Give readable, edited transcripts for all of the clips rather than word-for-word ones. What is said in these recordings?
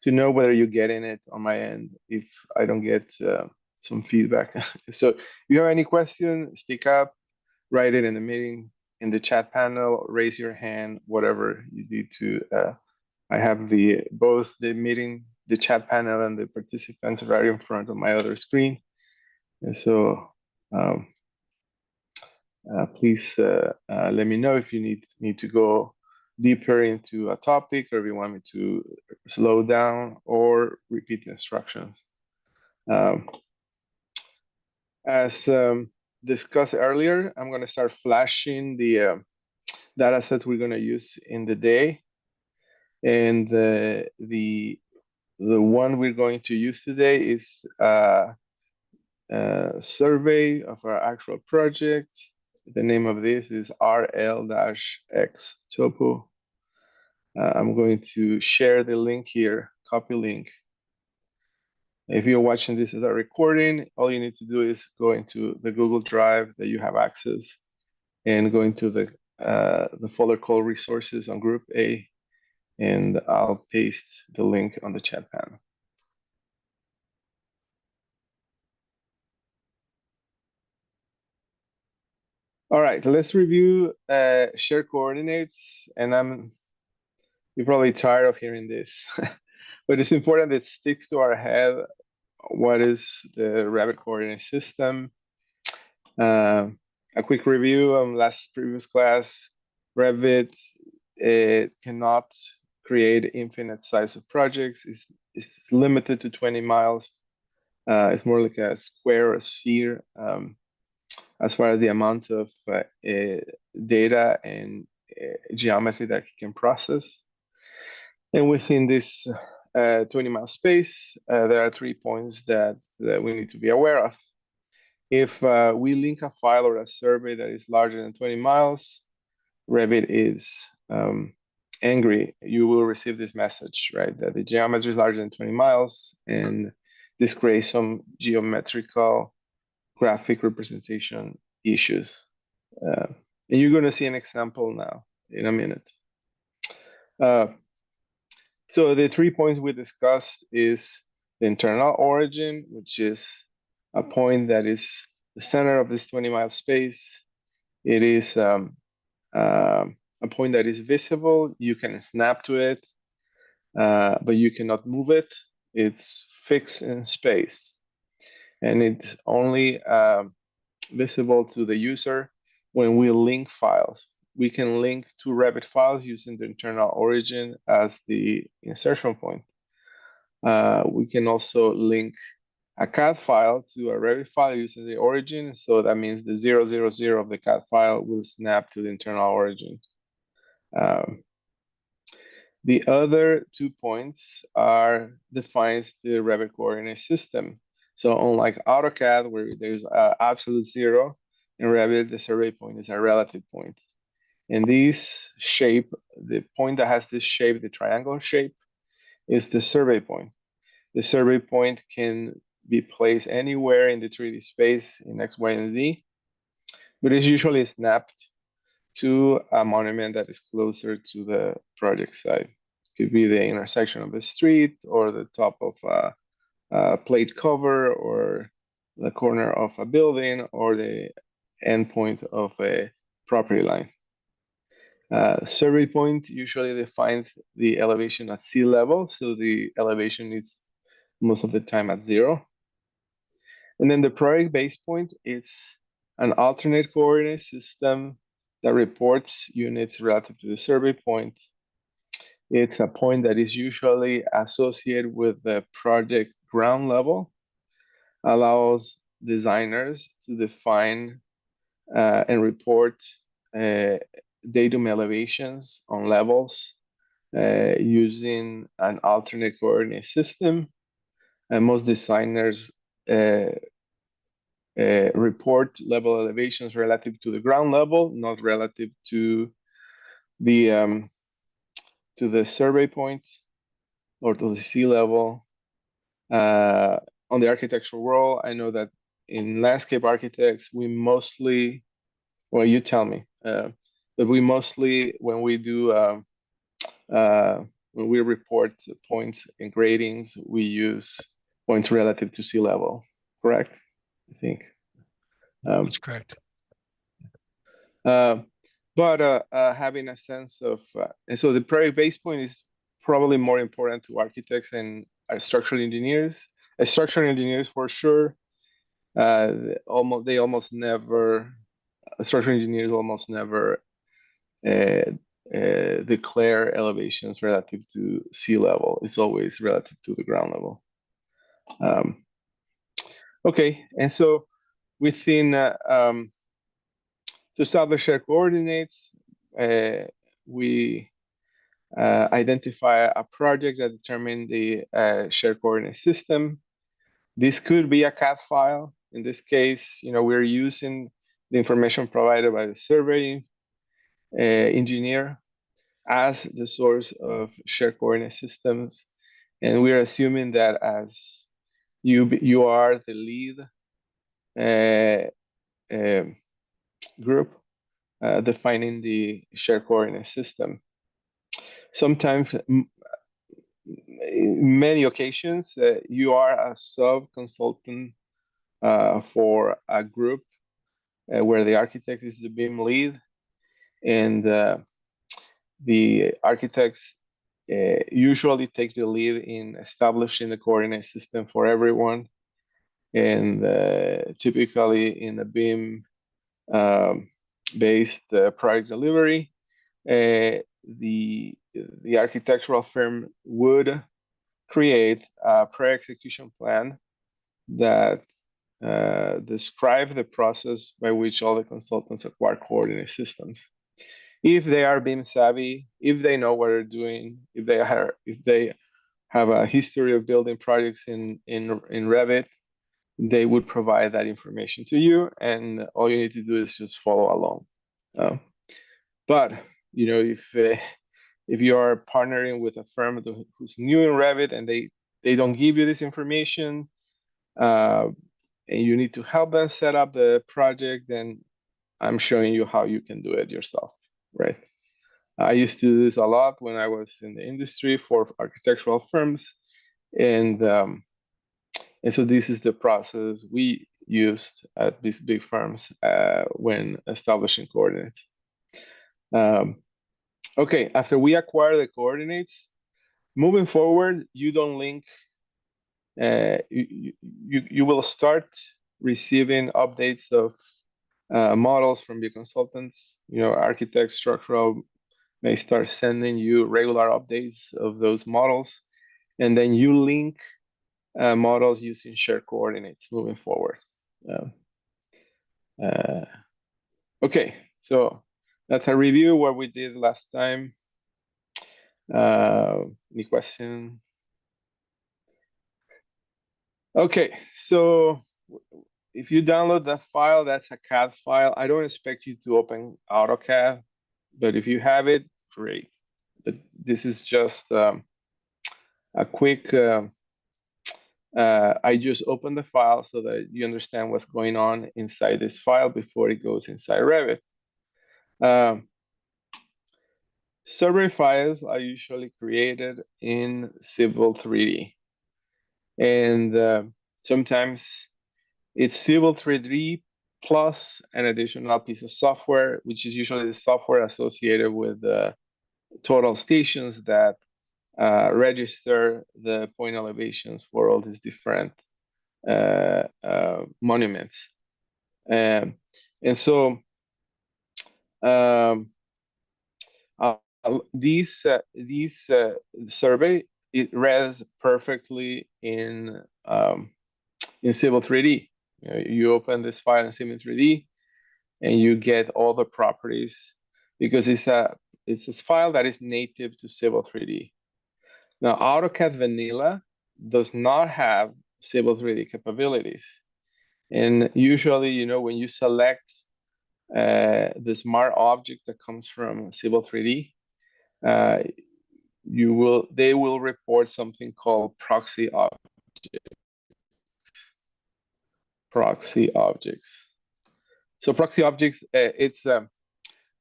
to know whether you're getting it on my end if I don't get some feedback. So if you have any question, speak up, write it in the meeting, in the chat panel, raise your hand, whatever you need to. I have both the meeting, the chat panel, and the participants right in front of my other screen. And so um, please let me know if you need to go deeper into a topic, or if you want me to slow down or repeat the instructions. Um, as discussed earlier, I'm going to start flashing the data sets we're going to use in the day, and the one we're going to use today is a survey of our actual project. The name of this is RL-X topo. I'm going to share the link here, copy link. If you're watching this as a recording, all you need to do is go into the Google Drive that you have access and go into the folder called resources on group A, and I'll paste the link on the chat panel. All right, let's review share coordinates, and you're probably tired of hearing this, but it's important that it sticks to our head. What is the Revit coordinate system? A quick review on last previous class. Revit, it cannot create infinite size of projects. It's limited to 20 miles. It's more like a square or a sphere as far as the amount of data and geometry that it can process. And within this 20-mile space, there are 3 points that we need to be aware of. If we link a file or a survey that is larger than 20 miles, Revit is angry. You will receive this message, right? That the geometry is larger than 20 miles, and this creates some geometrical graphic representation issues. And you're going to see an example now in a minute. So the 3 points we discussed is the internal origin, which is a point that is the center of this 20-mile space. It is a point that is visible. You can snap to it, but you cannot move it. It's fixed in space, and it's only visible to the user when we link files. We can link two Revit files using the internal origin as the insertion point. We can also link a CAD file to a Revit file using the origin. So that means the 000 of the CAD file will snap to the internal origin. The other 2 points defines the Revit coordinate system. So unlike AutoCAD, where there's absolute 0, in Revit, the survey point is a relative point. And this shape, the point that has this shape, the triangle shape, is the survey point. The survey point can be placed anywhere in the 3D space in X, Y, and Z, but it's usually snapped to a monument that is closer to the project site. It could be the intersection of the street, or the top of a plate cover, or the corner of a building, or the endpoint of a property line. Survey point usually defines the elevation at sea level, so the elevation is most of the time at 0. And then the project base point is an alternate coordinate system that reports units relative to the survey point. It's a point that is usually associated with the project ground level, allows designers to define and report datum elevations on levels using an alternate coordinate system. And most designers report level elevations relative to the ground level, not relative to the survey point or to the sea level. On the architectural world, I know that in landscape architects, we mostly, well, you tell me, but we mostly, when we do, when when we report points and gradings, we use points relative to sea level. Correct? I think. That's correct. But having a sense of, and so the project base point is probably more important to architects and structural engineers. Structural engineers, for sure, structural engineers almost never uh, declare elevations relative to sea level. It's always relative to the ground level. Okay, and so within to establish shared coordinates, we identify a project that determine the shared coordinate system. This could be a CAD file. In this case, we're using the information provided by the survey engineer as the source of shared coordinate systems, and we're assuming that as you are the lead group defining the shared coordinate system. Sometimes, in many occasions, you are a sub-consultant for a group where the architect is the BIM lead, and the architects usually take the lead in establishing the coordinate system for everyone, and typically in the BIM based project delivery, the architectural firm would create a pre-execution plan that describe the process by which all the consultants acquire coordinate systems. If they are BIM savvy, if they know what they're doing, if they have a history of building projects in Revit, they would provide that information to you, and all you need to do is just follow along. But if you are partnering with a firm who's new in Revit and they don't give you this information, and you need to help them set up the project, then I'm showing you how you can do it yourself, right? I used to do this a lot when I was in the industry for architectural firms, and so this is the process we used at these big firms when establishing coordinates. Okay, after we acquire the coordinates, moving forward, you don't link. You will start receiving updates of models from your consultants. Architects, structural may start sending you regular updates of those models, and then you link models using shared coordinates moving forward. Okay, so that's a review what we did last time. Any question? Okay, so if you download that file, that's a CAD file. I don't expect you to open AutoCAD, but if you have it, great. But this is just a quick, I just opened the file so that you understand what's going on inside this file before it goes inside Revit. Survey files are usually created in Civil 3D. And sometimes it's Civil 3D plus an additional piece of software, which is usually the software associated with the total stations that register the point elevations for all these different monuments. And so these survey, it reads perfectly in Civil 3D. You open this file in Civil 3D, and you get all the properties because it's a file that is native to Civil 3D. Now, AutoCAD Vanilla does not have Civil 3D capabilities, and usually, when you select the smart object that comes from Civil 3D, they will report something called proxy objects. So proxy objects, it's a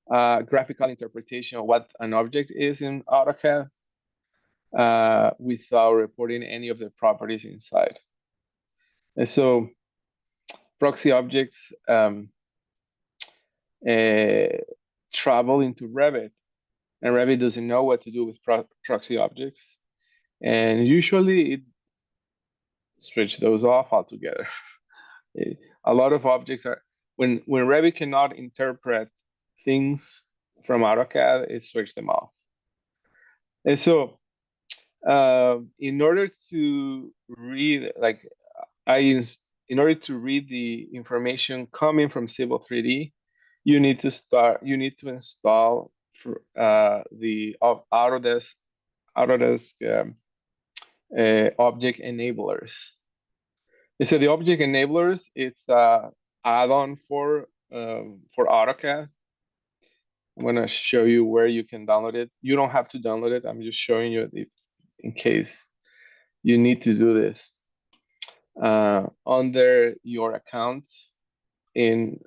graphical interpretation of what an object is in AutoCAD. without reporting any of the properties inside. And so proxy objects travel into Revit, and Revit doesn't know what to do with proxy objects. And usually it switch those off altogether. A lot of objects are when Revit cannot interpret things from AutoCAD, it switches them off. And so, in order to read, like in order to read the information coming from Civil 3D, you need to install the Autodesk object enablers. And so the object enablers, it's a add-on for AutoCAD. I'm gonna show you where you can download it. You don't have to download it. I'm just showing you in case you need to do this. Under your account in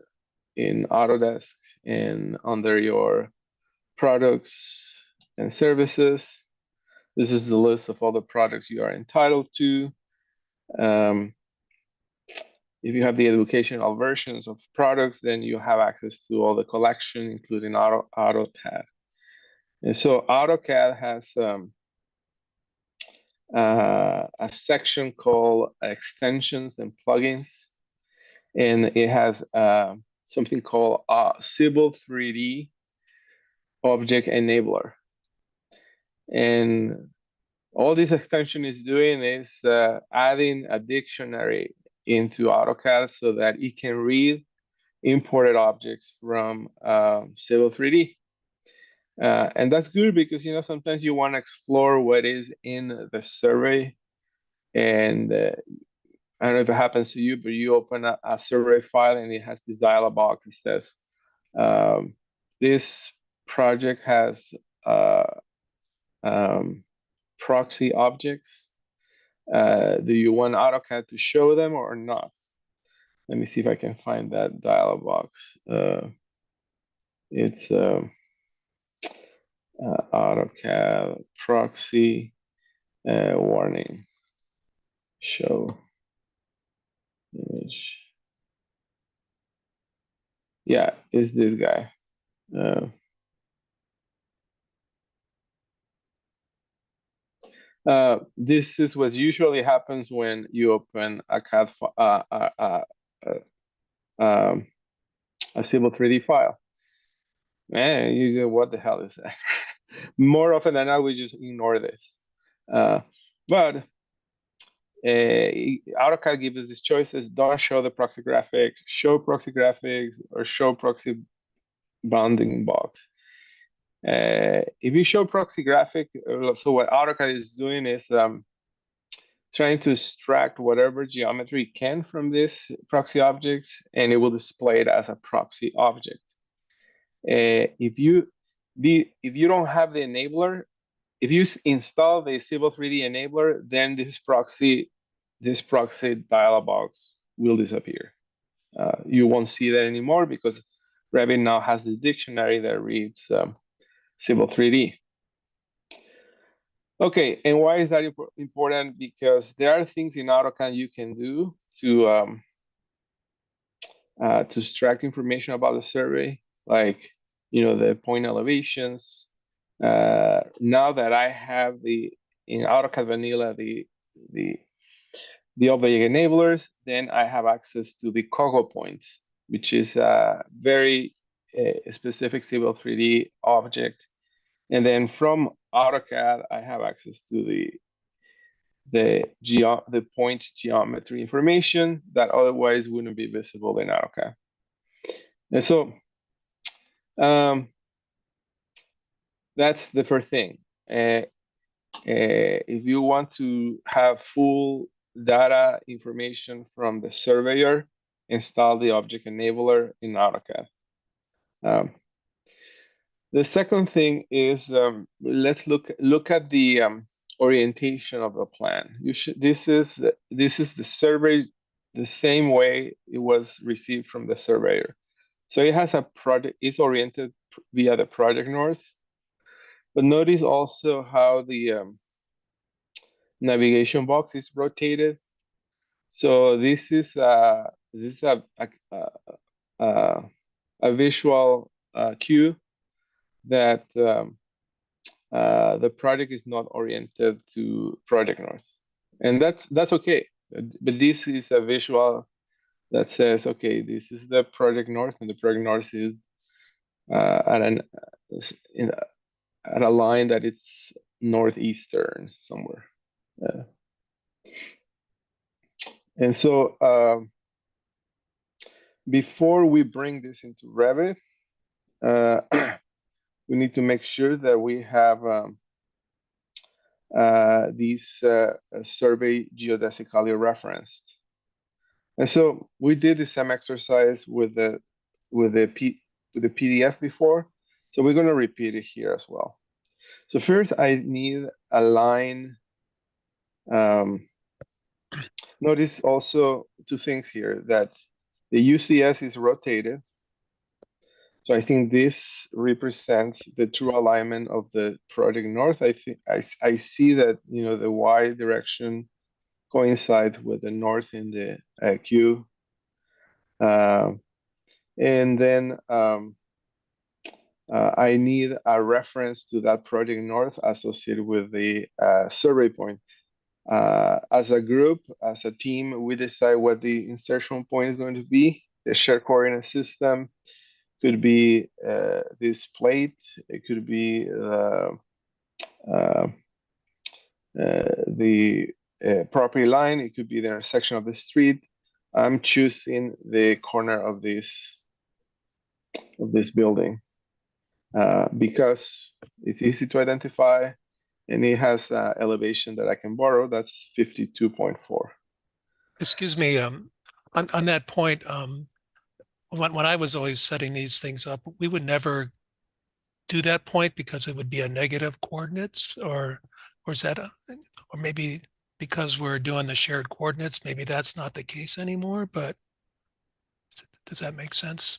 Autodesk and under your products and services, this is the list of all the products you are entitled to. If you have the educational versions of products, then you have access to all the collection, including AutoCAD. And so AutoCAD has a section called extensions and plugins, and it has something called Civil 3D Object Enabler. And all this extension is doing is adding a dictionary into AutoCAD so that it can read imported objects from Civil 3D. And that's good because sometimes you want to explore what is in the survey. And I don't know if it happens to you, but you open a survey file and it has this dialog box that says, this project has proxy objects. Do you want AutoCAD to show them or not? Let me see if I can find that dialog box. It's AutoCAD proxy warning. Show image. Yeah, it's this guy. This is what usually happens when you open a CAD a Civil 3D file. Man, you say, what the hell is that? More often than not, we just ignore this. But AutoCAD gives us these choices: don't show the proxy graphics, show proxy graphics, or show proxy bounding box. If you show proxy graphic, so what AutoCAD is doing is trying to extract whatever geometry it can from this proxy object, and it will display it as a proxy object. If you don't have the enabler, if you install the Civil 3D enabler, then this proxy dialog box will disappear. You won't see that anymore because Revit now has this dictionary that reads Civil 3D. Okay, and why is that important? Because there are things in AutoCAD you can do to extract information about the survey, like the point elevations. Now that I have in AutoCAD Vanilla the object enablers, then I have access to the Cogo points, which is a very specific Civil 3D object. And then from AutoCAD, I have access to the point geometry information that otherwise wouldn't be visible in AutoCAD. And so that's the first thing. If you want to have full data information from the surveyor, install the object enabler in AutoCAD. The second thing is let's look at the orientation of the plan. This is the survey the same way it was received from the surveyor. So it has a project. It's oriented via the project north. But notice also how the navigation box is rotated. So this is a, a visual cue that the project is not oriented to project north, and that's okay. But this is a visual that says, okay, this is the project north, and the project north is at an in, at a line that it's northeastern somewhere. Uh, and so before we bring this into Revit, uh, we need to make sure that we have these survey geodesically referenced. And so we did the same exercise with with the with the PDF before. So we're going to repeat it here as well. So first, I need a line. Notice also two things here, that the UCS is rotated. So I think this represents the true alignment of the project north. I think I see that, you know, the Y direction coincides with the north in the Q. And then I need a reference to that project north associated with the survey point. As a group, as a team, we decide what the insertion point is going to be. The shared coordinate system could be this plate. It could be uh, the property line. It could be the intersection of the street. I'm choosing the corner of this building because it's easy to identify, and it has elevation that I can borrow. That's 52.4. Excuse me, on that point, when I was always setting these things up, we would never do that point because it would be a negative coordinates, or is that or maybe because we're doing the shared coordinates, maybe that's not the case anymore, but does that make sense?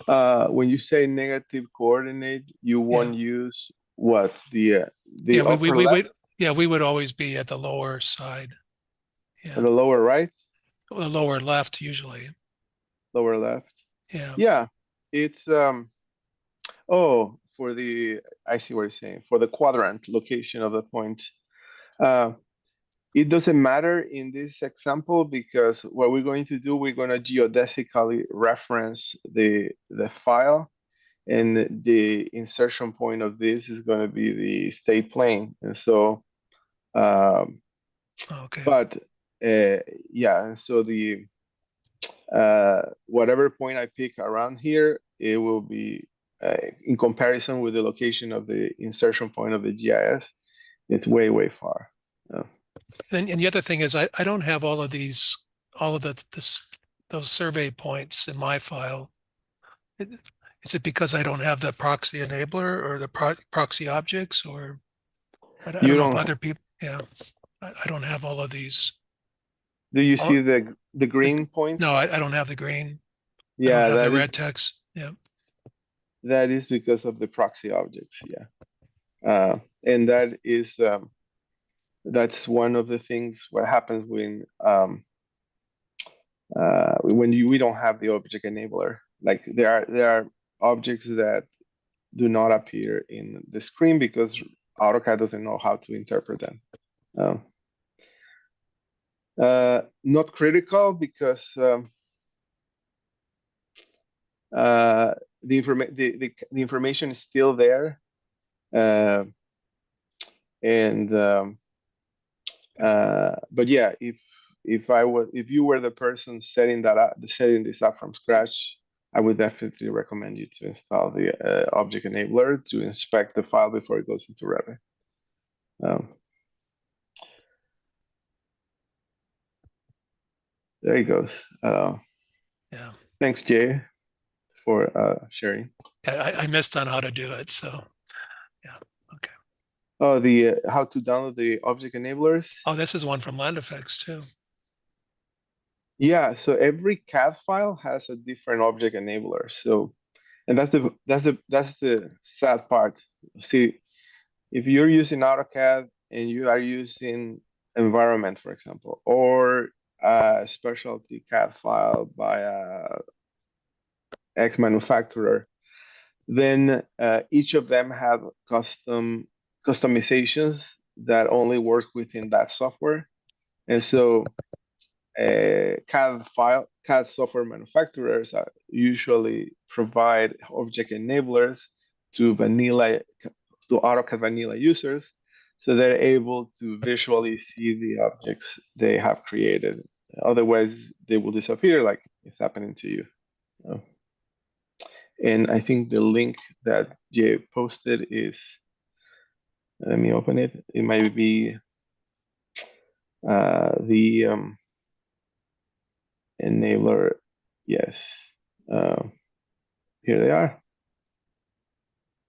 When you say negative coordinate, you Yeah. won't use what, the Yeah, upper we left would, yeah, we would always be at the lower side. or Yeah. the lower right? The lower left usually. Lower left. Yeah. Yeah, it's oh, for the, I see what you're saying. For the quadrant location of the points. Uh, it doesn't matter in this example because what we're going to do, we're going to geodesically reference the file, and the insertion point of this is going to be the state plane. And so, um, Okay. but yeah, and so the whatever point I pick around here, it will be in comparison with the location of the insertion point of the GIS, it's way, way far. Uh, And the other thing is I don't have all of these, all of those survey points in my file. Is it because I don't have the proxy enabler or the proxy objects, or I you don't know if don't, other people, yeah, I don't have all of these. do you All, see the green no, points? I don't have the green. I don't Yeah, have the red text. Yeah. that is because of the proxy objects. Yeah, and that's one of the things what happens when we don't have the object enabler. Like there are objects that do not appear in the screen because AutoCAD doesn't know how to interpret them. Um, not critical because the information is still there, uh, and but yeah, if you were the person setting this up from scratch, I would definitely recommend you to install the object enabler to inspect the file before it goes into Revit. Um, there he goes. Yeah. Thanks, Jay, for sharing. I missed on how to do it. So yeah. Okay. Oh, the how to download the object enablers. Oh, this is one from Land Effects too. Yeah, so every CAD file has a different object enabler. So, and that's the sad part. See, if you're using AutoCAD and you are using environment, for example, or a specialty CAD file by a X manufacturer, then each of them have customizations that only work within that software. And so CAD software manufacturers usually provide object enablers to vanilla to AutoCAD vanilla users, so they're able to visually see the objects they have created. Otherwise, they will disappear, like it's happening to you. And I think the link that Jay posted is, let me open it. It might be the enabler. Yes. Uh, Here they are.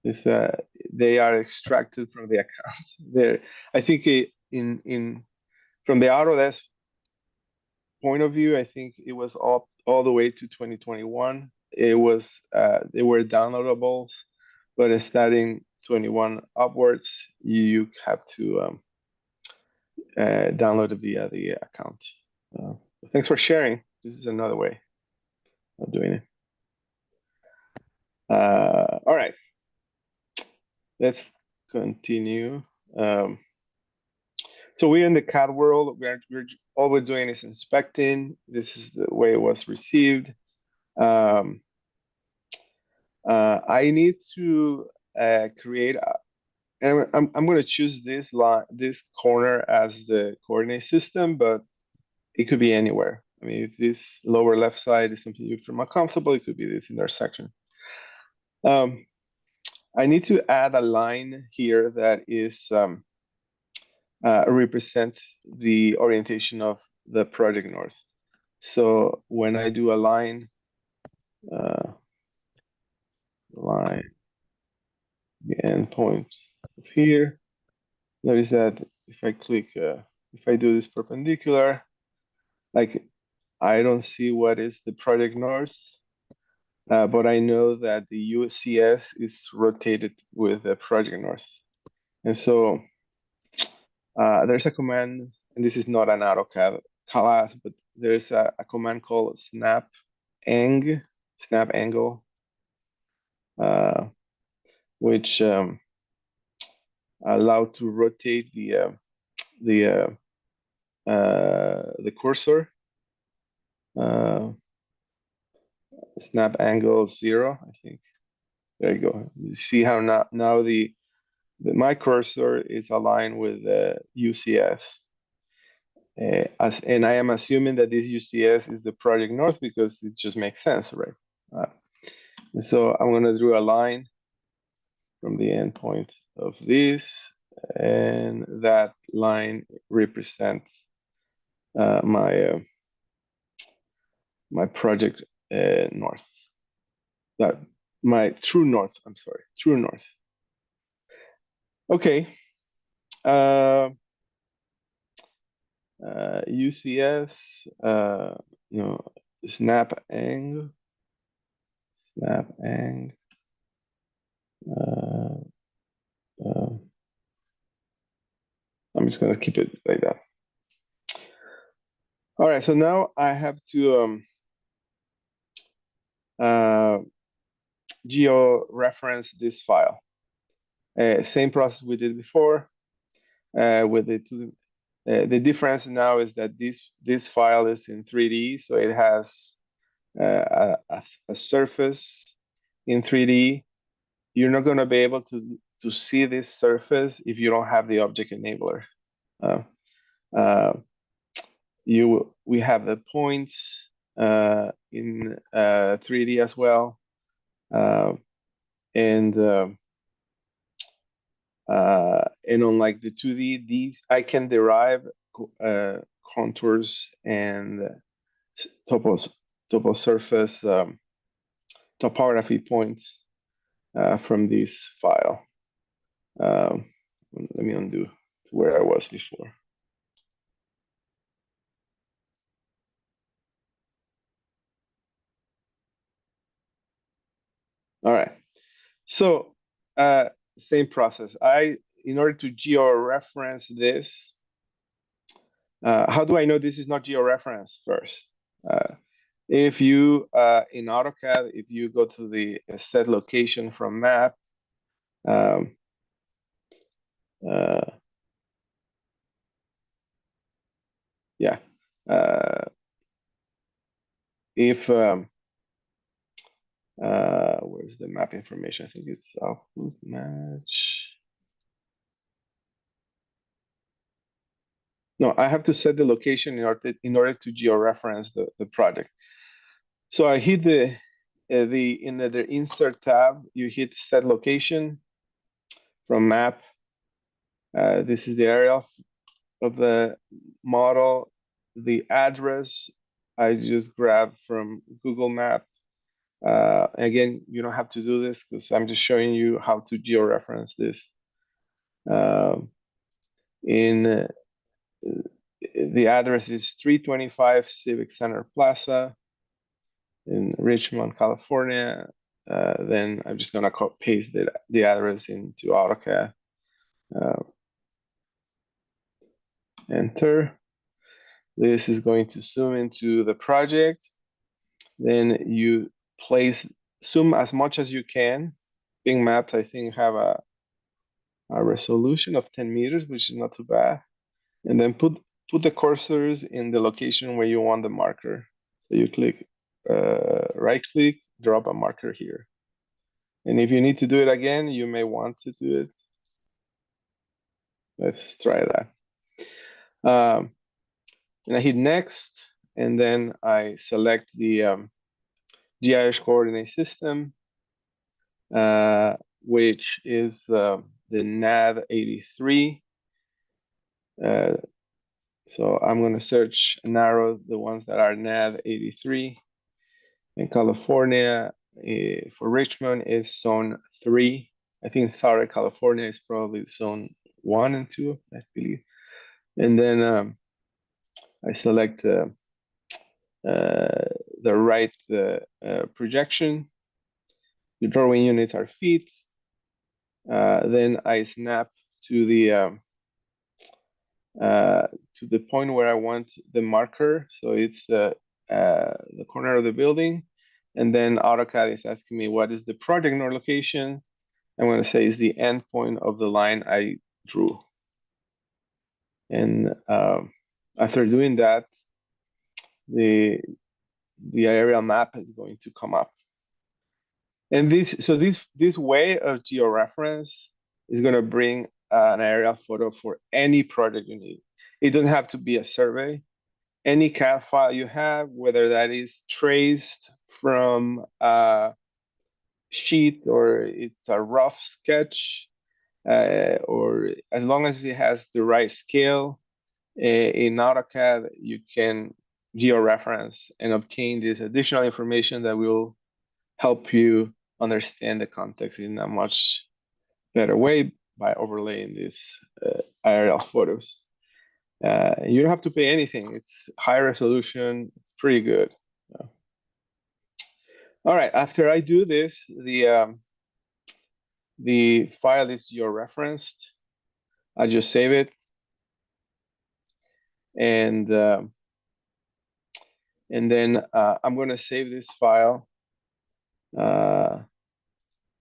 This, they are extracted from the accounts. There, I think in from the Autodesk point of view, I think it was all the way to 2021. It was they were downloadables, but starting 21 upwards, you have to download it via the account. Uh, Thanks for sharing. This is another way of doing it. All right, let's continue. Um, so we're in the CAD world. We're all we're doing is inspecting. This is the way it was received. Um, I need to create. And I'm going to choose this line, this corner as the coordinate system, but it could be anywhere. I mean, if this lower left side is something you feel more comfortable, it could be this intersection. Um, I need to add a line here that is represent the orientation of the project north. So when I do a line, uh, line, the endpoint of here, notice that if I click, if I do this perpendicular, like I don't see what is the project north, but I know that the UCS is rotated with the project north. And so there's a command, and this is not an AutoCAD class, but there's a command called snap angle, which allow to rotate the the cursor. Uh, Snap angle 0, I think. There you go. You see how now my cursor is aligned with the UCS. And I am assuming that this UCS is the project north because it just makes sense, right? And so I'm going to draw a line from the endpoint of this, and that line represents my project north. That my true north. I'm sorry, true north. Okay. UCS. You know, snap ang. Snap ang. Uh, uh, I'm just gonna keep it like that. All right. So now I have to geo-reference this file. Same process we did before. With the difference now is that this file is in 3D, so it has a surface in 3D. You're not going to be able to see this surface if you don't have the object enabler. We have the points in 3D as well, and unlike the 2D, these I can derive contours and topo surface topography points from this file. Let me undo to where I was before. All right. So same process. in order to georeference this, how do I know this is not georeference first? If you, in AutoCAD, if you go to the set location from map, um, uh, yeah, if, where's the map information? I think it's output match. No, I have to set the location in order to georeference the project. So I hit in the insert tab, you hit set location from map. This is the area of the model. The address I just grabbed from Google Map. Again, you don't have to do this because I'm just showing you how to georeference this. In the address is 325 Civic Center Plaza in Richmond, California. Then I'm just gonna paste the address into AutoCAD. Enter. This is going to zoom into the project. Then you zoom as much as you can. Bing Maps, I think, have a resolution of 10 meters, which is not too bad. And then put the cursors in the location where you want the marker. So you click, right click, drop a marker here. And if you need to do it again, you may want to do it. Let's try that. And I hit next, and then I select the GIS coordinate system, which is the NAD 83. So I'm going to search and narrow the ones that are NAD 83. In California, for Richmond is zone 3. I think Southern California is probably zone 1 and 2, I believe. And then I select the right projection. The drawing units are feet. Then I snap to the point where I want the marker. So it's the corner of the building. And then AutoCAD is asking me what is the project node location. I'm going to say is the end point of the line I drew. And after doing that, the aerial map is going to come up. And this way of georeference is going to bring an aerial photo for any project you need. It doesn't have to be a survey. Any CAD file you have, whether that is traced from a sheet or it's a rough sketch, or as long as it has the right scale, in AutoCAD, you can georeference and obtain this additional information that will help you understand the context in a much better way by overlaying these aerial photos. You don't have to pay anything. It's high resolution. It's pretty good. All right. After I do this, the file is georeferenced. I just save it, and then I'm going to save this file.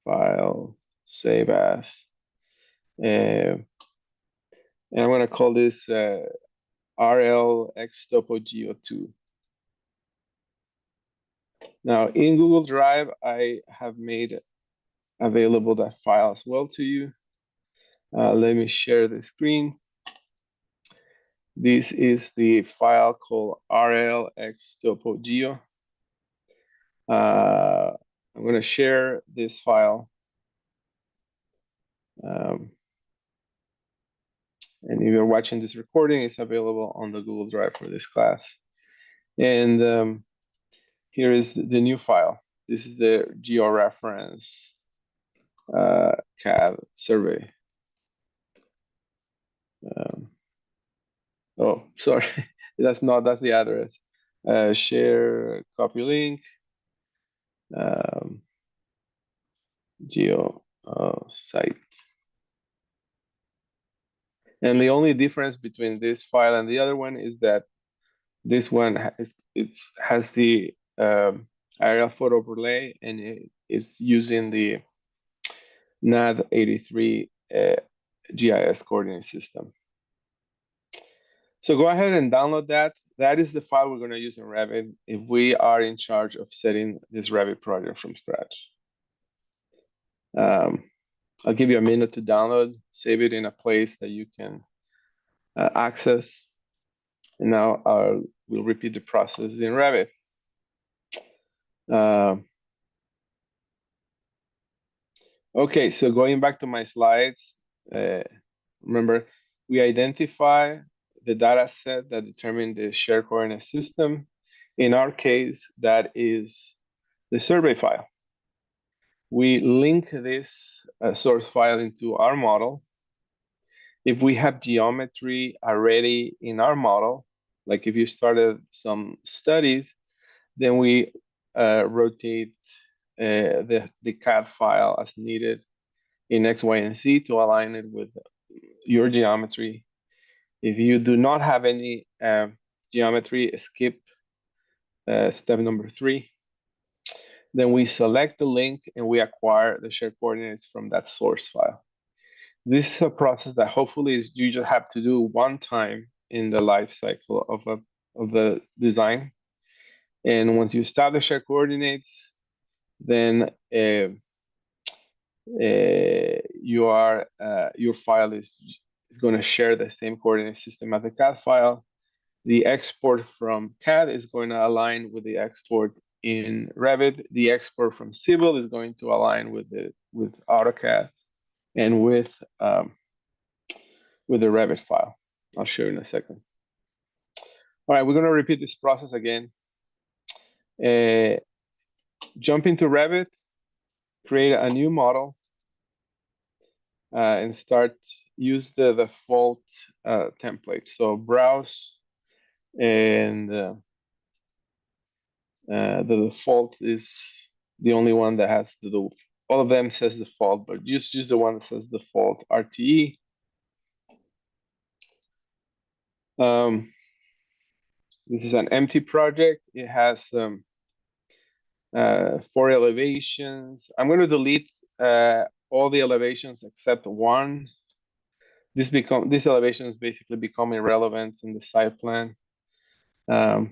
File, save as, and I'm going to call this RLXTopogeo2. Now in Google Drive, I have made available that file as well to you. Let me share the screen. This is the file called RLXTopogeo. I'm going to share this file. And if you're watching this recording, it's available on the Google Drive for this class. And here is the new file. This is the georeference CAD survey. Oh, sorry, that's the address. Share, copy link, geo site. And the only difference between this file and the other one is that this one has the aerial photo overlay, and it's using the NAD 83 GIS coordinate system. So go ahead and download that. That is the file we're going to use in Revit if we are in charge of setting this Revit project from scratch. I'll give you a minute to download, save it in a place that you can access. And now we'll repeat the process in Revit. Okay, so going back to my slides, remember, we identify the data set that determine the shared coordinate system. In our case, that is the survey file. We link this source file into our model. If we have geometry already in our model, like if you started some studies, then we rotate the CAD file as needed in X, Y, and Z to align it with your geometry. If you do not have any geometry, skip step number 3. Then we select the link and we acquire the shared coordinates from that source file. This is a process that hopefully you just have to do one time in the life cycle of the design. And once you establish shared coordinates, then your file is going to share the same coordinate system as the CAD file. The export from CAD is going to align with the export in Revit. The export from Civil is going to align with AutoCAD and with the Revit file. I'll show you in a second. All right, we're going to repeat this process again. Jump into Revit, create a new model, and use the default template. So browse, and the default is the only one that has all of them says default, but just use the one that says default RTE. This is an empty project. It has 4 elevations. I'm going to delete all the elevations except one. These elevations basically become irrelevant in the site plan. So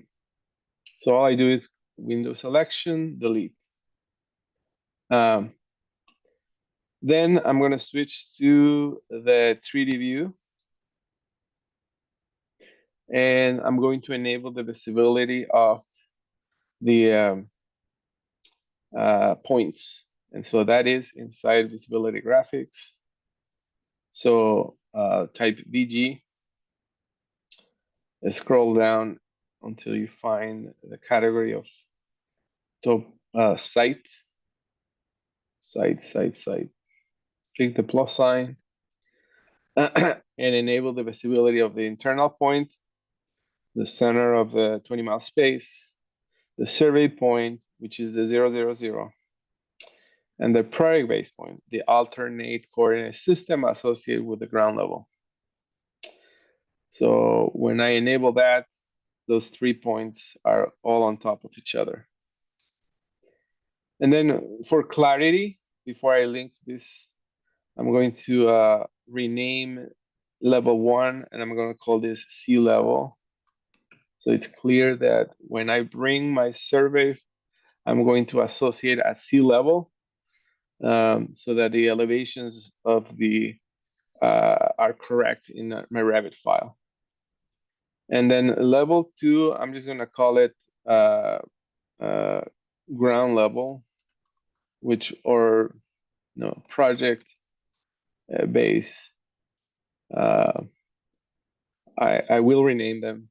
all I do is window selection, delete. Then I'm going to switch to the 3D view. And I'm going to enable the visibility of the points. And so that is inside visibility graphics. So type VG, scroll down until you find the category of top site. Click the plus sign and enable the visibility of the internal point, the center of the 20-mile space, the survey point, which is the 000, and the project base point, the alternate coordinate system associated with the ground level. So when I enable that, those 3 points are all on top of each other. And then for clarity, before I link this, I'm going to rename level 1, and I'm going to call this sea level. So it's clear that when I bring my survey, I'm going to associate at sea level, so that the elevations of the are correct in my Revit file. And then level 2, I'm just going to call it ground level, project base. I will rename them.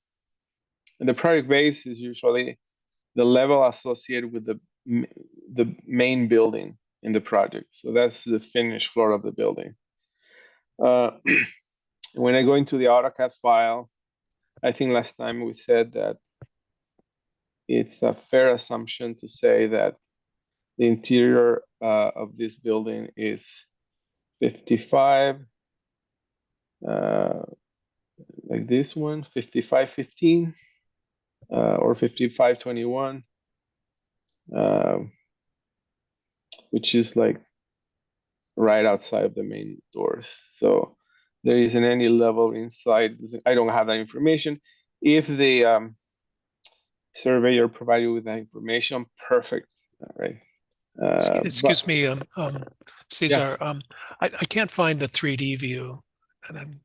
And the project base is usually the level associated with the main building in the project. So that's the finished floor of the building. When I go into the AutoCAD file, I think last time we said that it's a fair assumption to say that the interior of this building is 55 uh, like this one, 5515 or 5521, uh, which is like right outside of the main doors. So there isn't any level inside. I don't have that information. If the surveyor provided you with that information, perfect. All right. But Excuse me, yeah. Cesar. I can't find the 3D view, and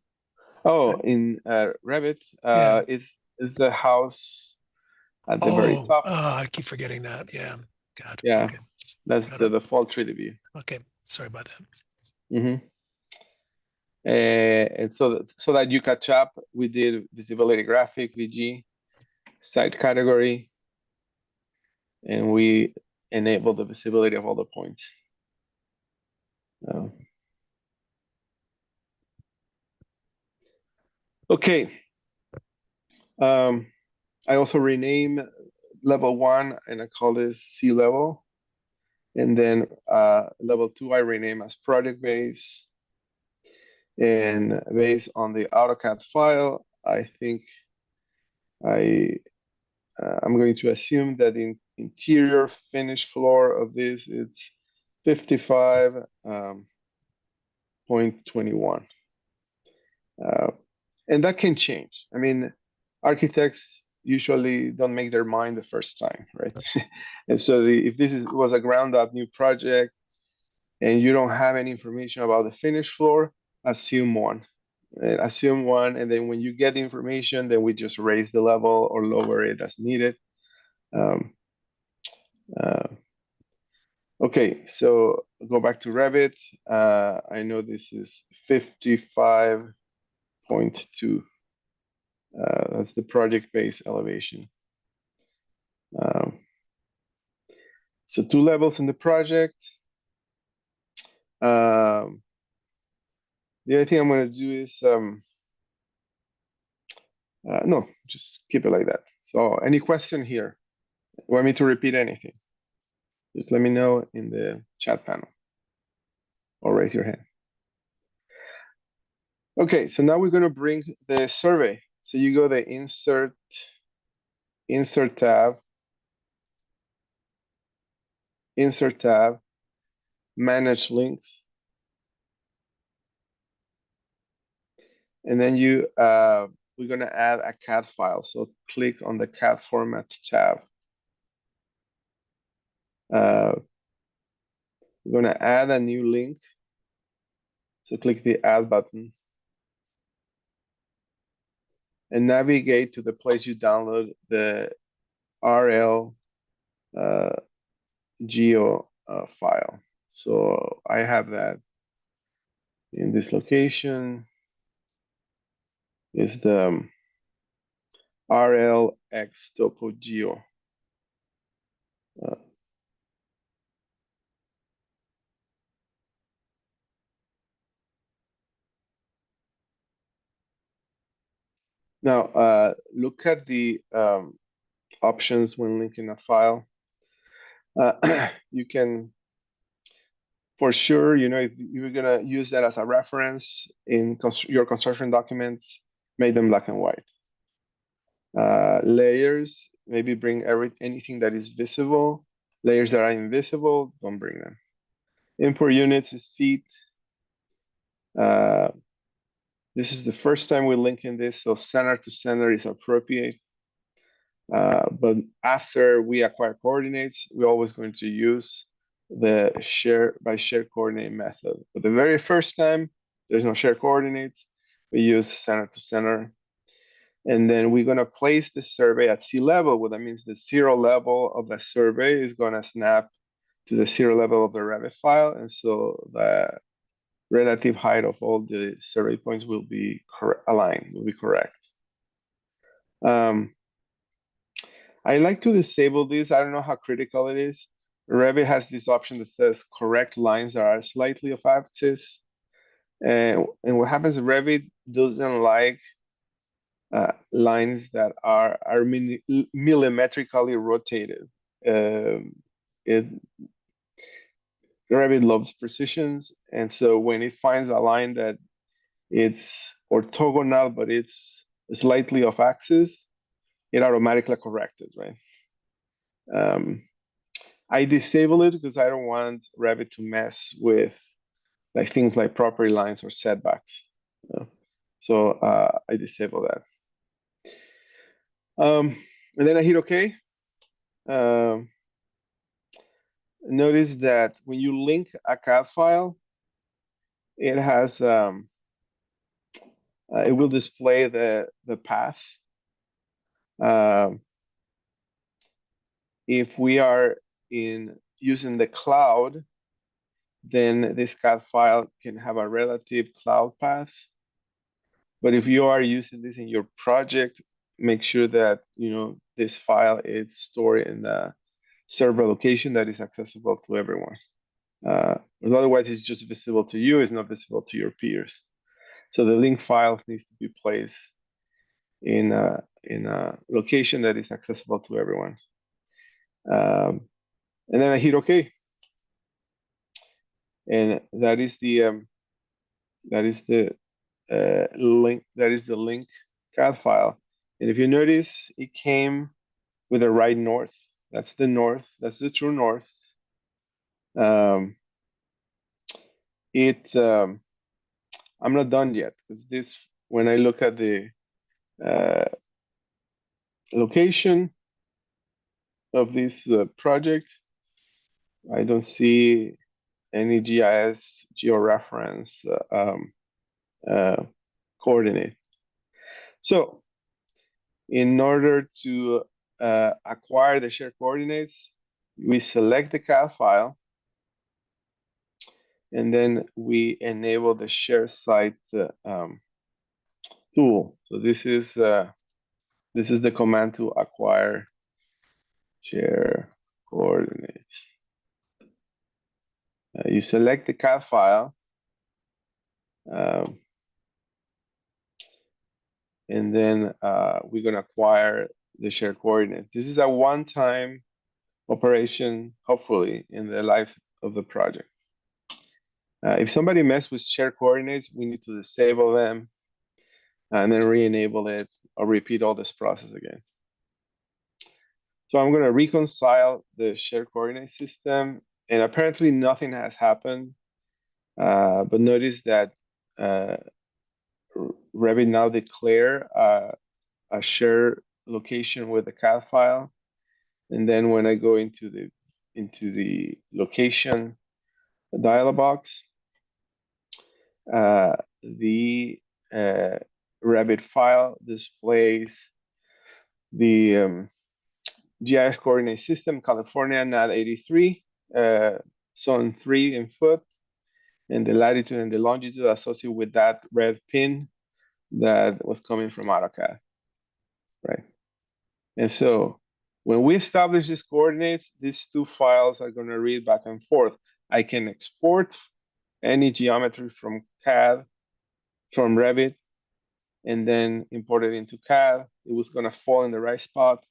Oh, in Revit, yeah. is the house at the very Oh, top. I keep forgetting that. Yeah. God. Yeah, Okay. that's Got the it. default 3D view. Okay. Sorry about that. Hmm. And so that you catch up, we did visibility graphic, VG, site category, and we enable the visibility of all the points. Uh, okay. Um, I also rename level one and I call this C level. And then level two, I rename as project base. And based on the AutoCAD file, I think I I'm going to assume that the interior finished floor of this is 55.21. And that can change. I mean, architects usually don't make their mind the first time, right? And so if was a ground up new project and you don't have any information about the finished floor, assume one. Assume one, and then when you get the information, then we just raise the level or lower it as needed. Um, uh, okay, so go back to Revit. I know this is 55.2. That's the project base elevation. Um, so two levels in the project. Um, the other thing I'm going to do is, no, just keep it like that. So any question here? Want me to repeat anything? Just let me know in the chat panel or raise your hand. Okay, so now we're going to bring the survey. So you go the insert tab, manage links, and then we're going to add a CAD file. So click on the CAD format tab. Uh, we're going to add a new link. So click the add button and navigate to the place you download the RL geo file. So I have that in this location is the RLX topo geo. Uh, Now, look at the options when linking a file. You can, for sure, if you're gonna use that as a reference in your construction documents, make them black and white. Layers, maybe bring anything that is visible. Layers that are invisible, don't bring them. Import units is feet. Uh, this is the first time we're linking this, so center to center is appropriate. But after we acquire coordinates, we're always going to use the share by share coordinate method. But the very first time, there's no share coordinates. We use center to center. And then we're going to place the survey at sea level. What that means, the zero level of the survey is going to snap to the zero level of the Revit file. And so the relative height of all the survey points will be aligned, will be correct. I like to disable this. I don't know how critical it is. Revit has this option that says correct lines that are slightly off axis. And what happens, Revit doesn't like lines that are millimetrically rotated. It Revit loves precisions, and so when it finds a line that it's orthogonal, but it's slightly off axis, it automatically corrects it, right? Um, I disable it because I don't want Revit to mess with like things like property lines or setbacks. So I disable that. And then I hit OK. Um, Notice that when you link a CAD file, it has it will display the path. Um, if we are in using the cloud, then this CAD file can have a relative cloud path. But if you are using this in your project, make sure that this file is stored in the server location that is accessible to everyone. Otherwise, it's just visible to you; it's not visible to your peers. So the link file needs to be placed in a location that is accessible to everyone. And then I hit OK, and that is the link. That is the link CAD file. And if you notice, it came with a right north. That's the north. That's the true north. Um, it I'm not done yet because this when I look at the uh, location of this project, I don't see any GIS georeference uh, coordinate. So in order to acquire the shared coordinates, we select the CAD file and then we enable the share site tool. So this is the command to acquire share coordinates. You select the CAD file, um, and then we're going to acquire the shared coordinates. This is a one-time operation, hopefully, in the life of the project. If somebody messed with shared coordinates, we need to disable them and then re-enable it or repeat all this process again. So I'm going to reconcile the shared coordinate system, and apparently nothing has happened. But notice that Revit now declare a share location with the CAD file, and then when I go into the location dialog box, the Revit file displays the GIS coordinate system, California, NAD 83, zone 3 in foot, and the latitude and the longitude associated with that red pin that was coming from AutoCAD, right? And so when we establish these coordinates, these two files are going to read back and forth. I can export any geometry from CAD, from Revit, and then import it into CAD. It was going to fall in the right spot.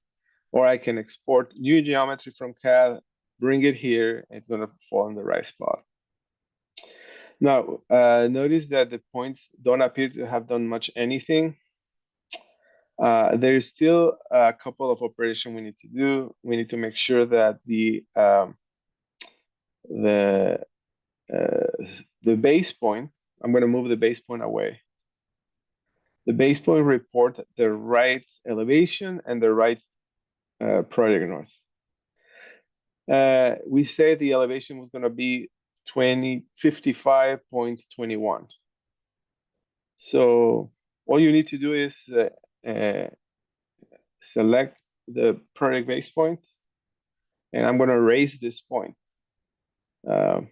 Or I can export new geometry from CAD, bring it here, and it's going to fall in the right spot. Now, notice that the points don't appear to have done much anything. There's still a couple of operations we need to do. We need to make sure that the base point, I'm going to move the base point away. The base point report the right elevation and the right project north. We said the elevation was going to be 55.21. So all you need to do is select the project base point, and I'm going to raise this point. I'm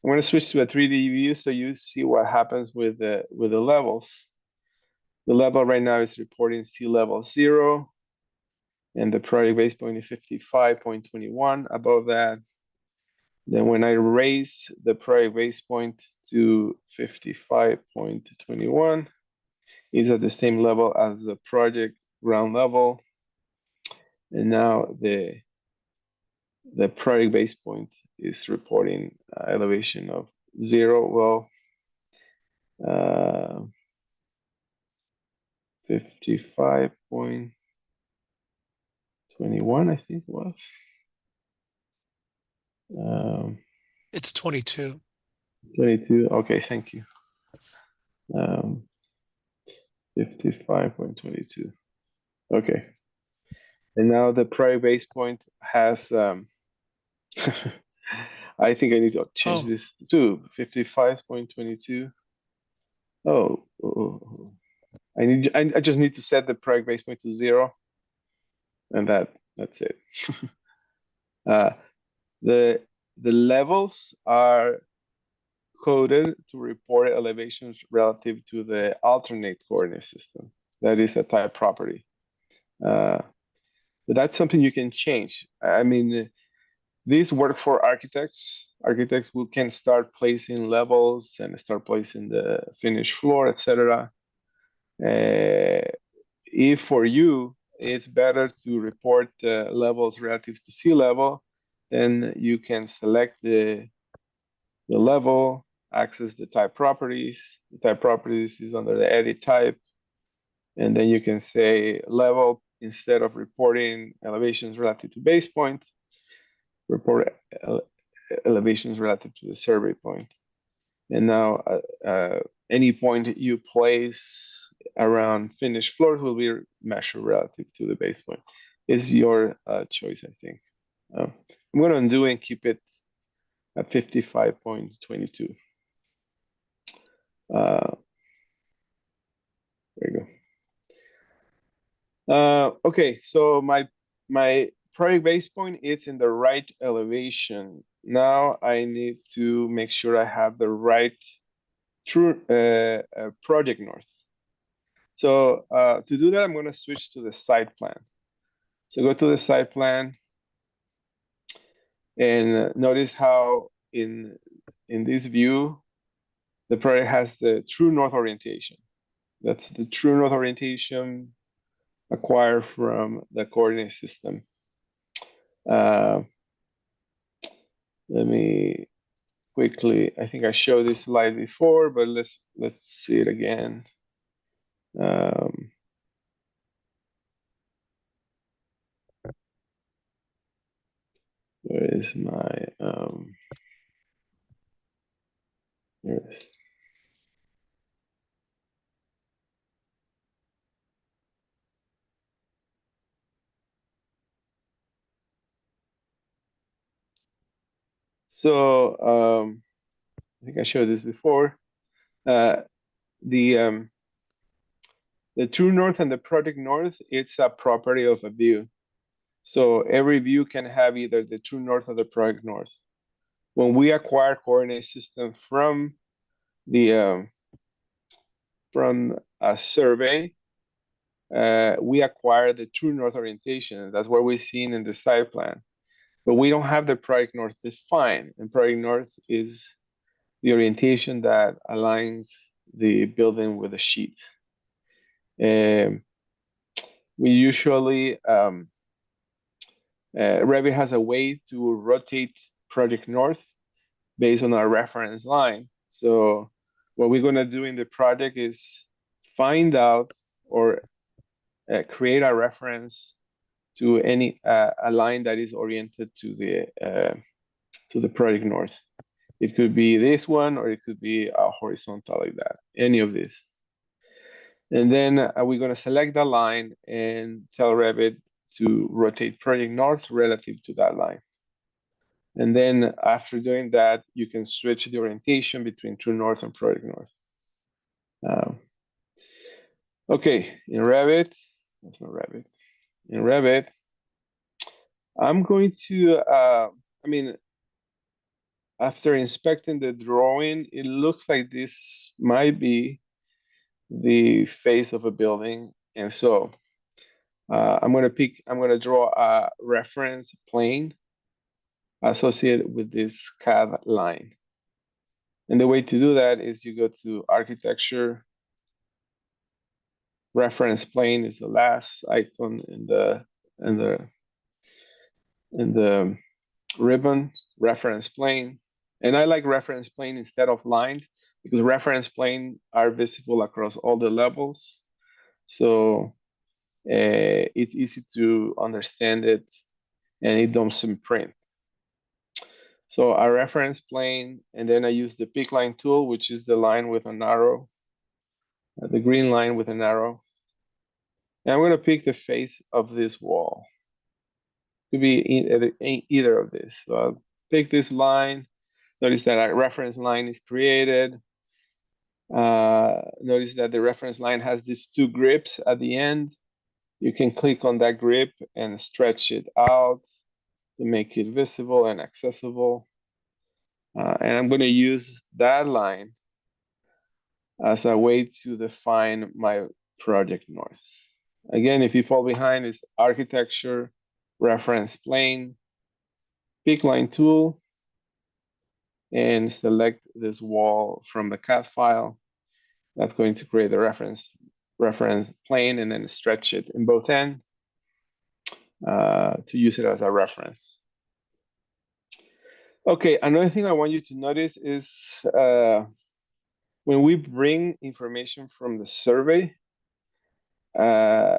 going to switch to a 3D view so you see what happens with the levels. The level right now is reporting sea level 0, and the project base point is 55.21 above that. Then when I raise the project base point to 55.21, it's at the same level as the project ground level. And now the project base point is reporting elevation of 0. Well, 55.21, I think it was. Um, It's 22. 22. Okay, thank you. Um, 55.22. Okay. And now the prior base point has, I think I need to change Oh, this to 55.22. Oh, I just need to set the prior base point to 0, and that's it. uh, the the levels are coded to report elevations relative to the alternate coordinate system. That is a type property. Uh, but that's something you can change. I mean, these work for architects. Architects who can start placing levels and start placing the finished floor, etc. Uh, if for you it's better to report levels relative to sea level, then you can select the level, access the type properties. The type properties is under the edit type, and then you can say level instead of reporting elevations relative to base point, report elevations relative to the survey point. And now any point you place around finished floors will be measured relative to the base point. It's your choice, I think. I'm going to undo and keep it at 55.22. There you go. Okay, so my project base point is in the right elevation. Now I need to make sure I have the right true project north. So to do that, I'm going to switch to the site plan. So go to the site plan and notice how in this view, the project has the true north orientation. That's the true north orientation acquired from the coordinate system. Uh, let me quickly, I think I showed this slide before, but let's see it again. Um, where is my, here it is. So I think I showed this before. Uh, the the true north and the project north, it's a property of a view. So every view can have either the true north or the project north. When we acquire coordinate system the from a survey, we acquire the true north orientation. That's what we're seeing in the site plan. But we don't have the project north defined, and project north is the orientation that aligns the building with the sheets. Um, we usually Revit has a way to rotate project north based on our reference line. So what we're going to do in the project is find out or create a reference to any a line that is oriented to the project north. It could be this one, or it could be a horizontal like that. Any of this. And then we're going to select the line and tell Revit to rotate project north relative to that line. And then after doing that, you can switch the orientation between true north and project north. Um, okay, in Revit, that's not Revit. In Revit, I'm going to, I mean, after inspecting the drawing, it looks like this might be the face of a building. And so I'm going to draw a reference plane associated with this CAD line. And the way to do that is you go to architecture, reference plane is the last icon in the ribbon, reference plane. And I like reference plane instead of lines because reference plane are visible across all the levels. So it's easy to understand it, and it doesn't print. So I reference plane, and then I use the pick line tool, which is the line with an arrow, the green line with an arrow. And I'm going to pick the face of this wall. Could be either of this. So I'll pick this line. Notice that a reference line is created. Notice that the reference line has these two grips at the end. You can click on that grip and stretch it out to make it visible and accessible. And I'm going to use that line as a way to define my project north. Again, if you fall behind, it's architecture, reference plane, pick line tool, and select this wall from the CAD file. That's going to create the reference plane and then stretch it in both ends to use it as a reference. Okay, another thing I want you to notice is when we bring information from the survey, uh,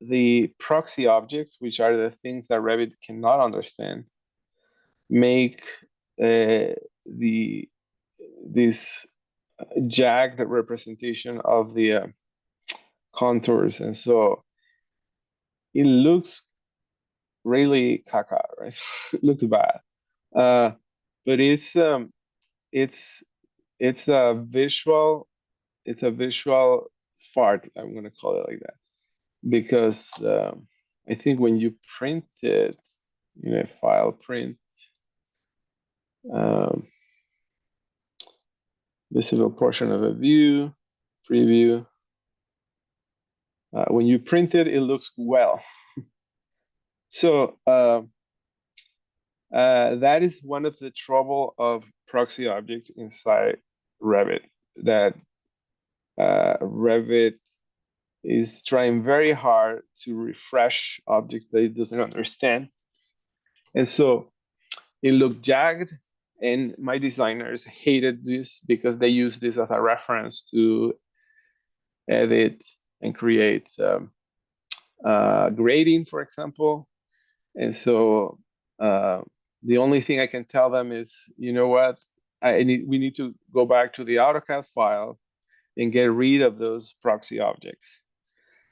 the proxy objects, which are the things that Revit cannot understand, make this jagged representation of the contours, and so it looks really caca, right? It looks bad, uh, but it's it's a visual it's a visual fart. I'm gonna call it like that because I think when you print it, file print, um, visible portion of a view, preview. When you print it, it looks well. So that is one of the trouble of proxy objects inside Revit. That Revit is trying very hard to refresh objects that it doesn't understand, and so it looked jagged. And my designers hated this because they use this as a reference to edit and create grading, for example. And so uh, the only thing I can tell them is, you know what, we need to go back to the AutoCAD file and get rid of those proxy objects.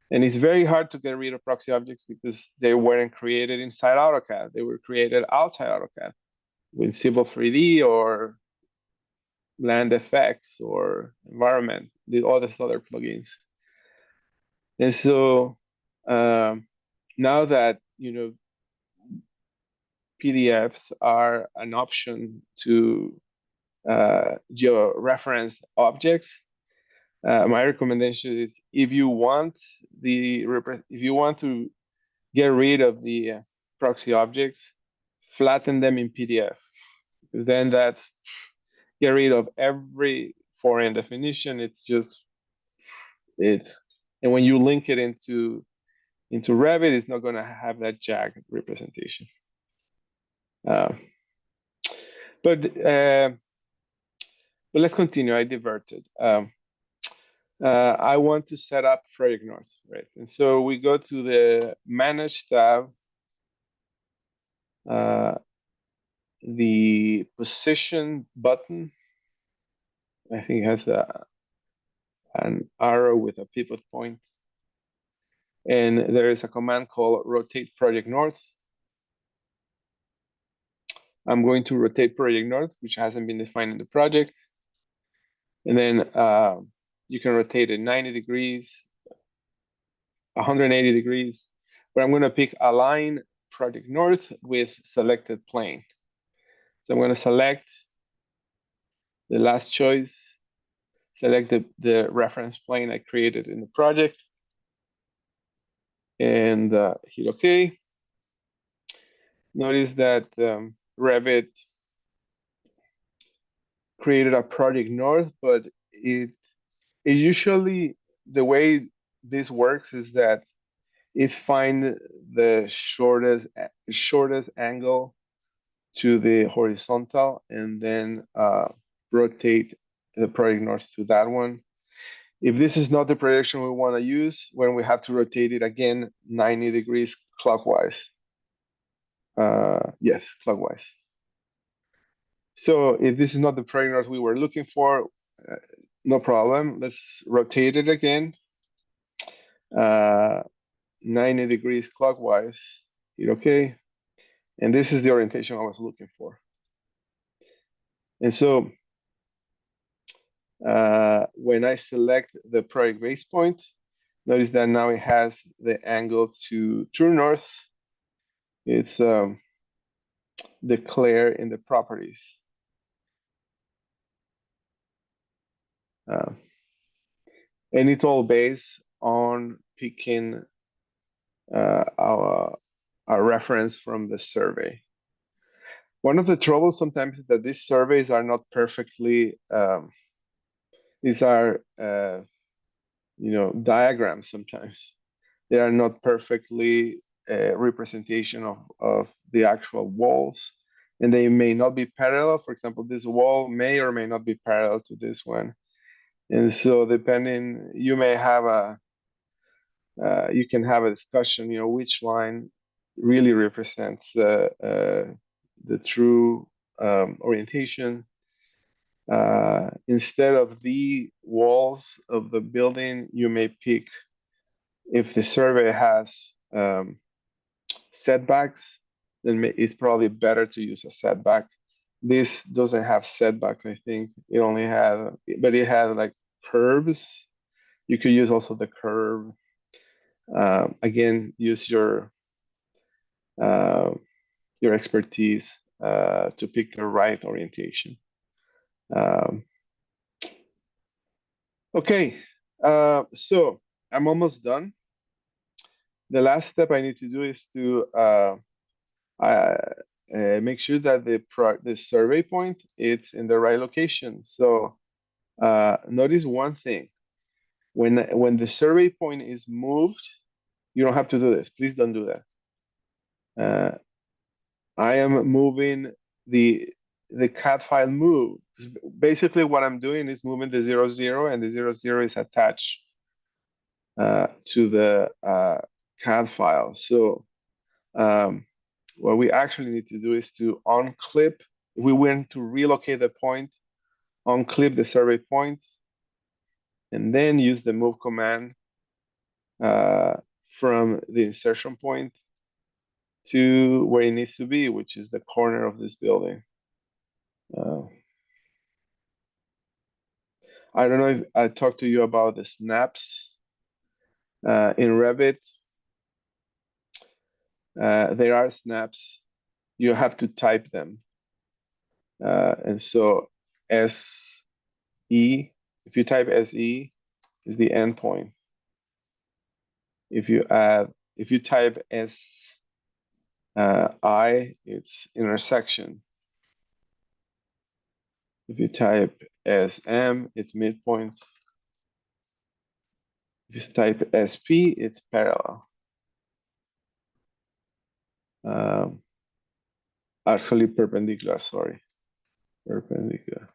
And it's very hard to get rid of proxy objects because they weren't created inside AutoCAD. They were created outside AutoCAD with Civil 3D or Land FX or Environment, all these other plugins. And so now that PDFs are an option to georeference objects, my recommendation is if you want to get rid of the proxy objects, flatten them in PDF, because then that's get rid of every foreign definition. It's and when you link it into Revit, it's not going to have that jagged representation. Uh, but let's continue. I diverted. I want to set up Project North, right? And so we go to the Manage tab, the Position button. I think it has an arrow with a pivot point. And there is a command called Rotate Project North. I'm going to rotate Project North, which hasn't been defined in the project. And then you can rotate it 90 degrees, 180 degrees. But I'm going to pick Align Project North with Selected Plane. So I'm going to select the last choice, select the reference plane I created in the project, and hit OK. Notice that Revit created a Project North, but it usually, the way this works is that it finds the shortest angle to the horizontal and then rotate the Project North to that one. If this is not the projection we want to use, when we have to rotate it again 90 degrees clockwise. Yes, clockwise. So if this is not the project north we were looking for, uh, no problem. Let's rotate it again, uh, 90 degrees clockwise. Hit OK. And this is the orientation I was looking for. And so when I select the project base point, notice that now it has the angle to true north. It's declared in the properties. Uh, and it's all based on picking our reference from the survey. One of the troubles sometimes is that these surveys are not perfectly, these are, diagrams sometimes. They are not perfectly a representation of the actual walls, and they may not be parallel. For example, this wall may or may not be parallel to this one. And so depending, you can have a discussion, which line really represents the true orientation. Instead of the walls of the building, you may pick, if the survey has setbacks, then it's probably better to use a setback. This doesn't have setbacks, I think. But it had like curves. You could use also the curve. Again, use uh, your expertise to pick the right orientation. Um, okay, so I'm almost done. The last step I need to do is to make sure that the survey point is in the right location. So notice one thing: when the survey point is moved, you don't have to do this. Please don't do that. I am moving the CAD file move. Basically, what I'm doing is moving the 00, and the 00 is attached to the CAD file. So um, what we actually need to do is to unclip. If we want to relocate the point, unclip the survey point, and then use the move command uh, from the insertion point to where it needs to be, which is the corner of this building. Uh, I don't know if I talked to you about the snaps in Revit. There are snaps. You have to type them. And so SE, if you type SE, is the endpoint. If you type SI, it's intersection. If you type SM, it's midpoint. If you type SP, it's parallel. Actually perpendicular, sorry. Perpendicular.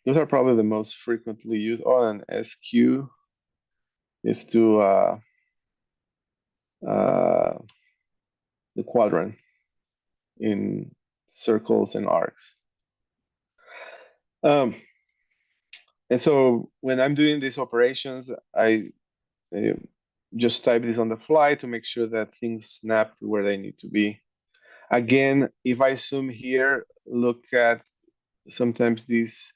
Those are probably the most frequently used. Oh, and SQ is to the quadrant in circles and arcs. Um, and so when I'm doing these operations, I just type this on the fly to make sure that things snap to where they need to be. Again, if I zoom here, look at sometimes these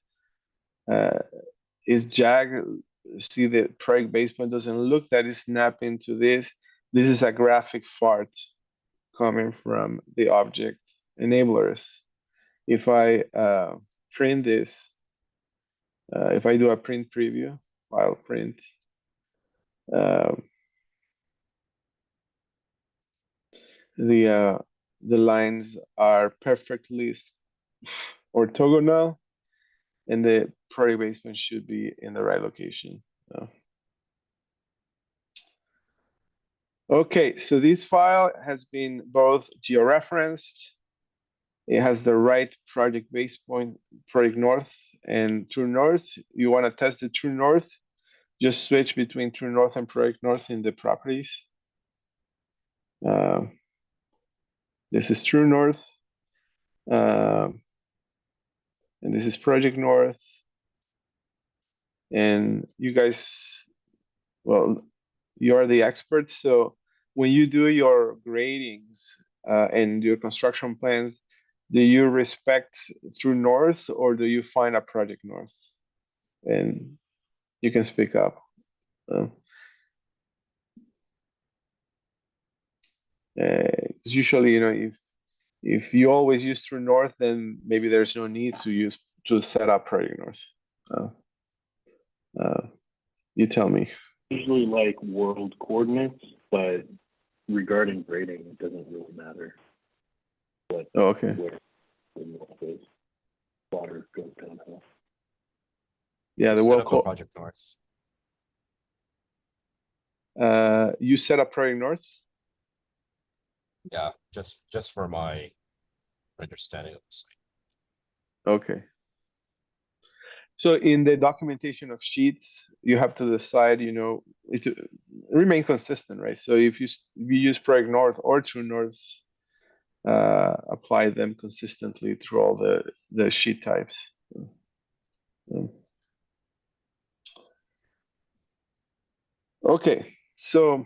is jag. See the project basement doesn't look that is snap into this. This is a graphic fart coming from the object enablers. If I print this, if I do a print preview, file print, uh, the lines are perfectly orthogonal, and the project basement should be in the right location. Okay, so this file has been both georeferenced. It has the right project base point, project north and true north, you want to test the true north, just switch between true north and project north in the properties. This is true north, and this is project north. And you guys, well, you're the experts. So when you do your gradings and your construction plans, do you respect true north or do you find a project north? And you can speak up. Uh, 'Cause usually, you know, if you always use true north, then maybe there's no need to set up project north. Uh, uh, you tell me. Usually like world coordinates, but regarding grading, it doesn't really matter what Oh, okay. where the north is. Water goes downhill. Yeah, the Set world up a co project north. you set up project north. Yeah, just for my understanding of the site. Okay. So in the documentation of sheets, you have to decide, you know, it remain consistent, right? So if you use project north or true north, apply them consistently through all the sheet types. Okay, so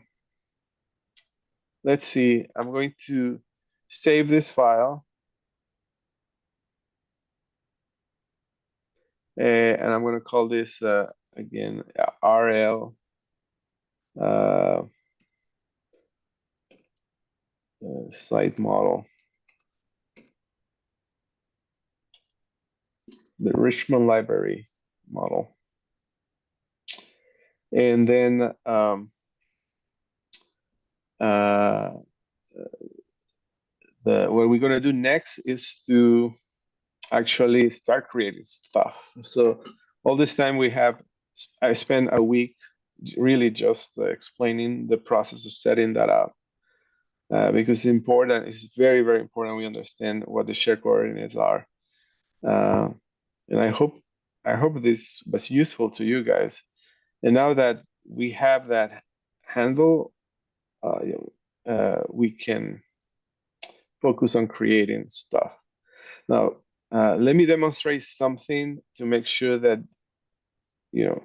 let's see. I'm going to save this file, and I'm going to call this again RL site model, the Richmond Library model. And then what we're gonna do next is to actually start creating stuff. So all this time I spent a week really just explaining the process of setting that up. Because it's important, it's very, very important we understand what the shared coordinates are. And I hope this was useful to you guys. And now that we have that handle, we can focus on creating stuff. Now, let me demonstrate something to make sure that, you know,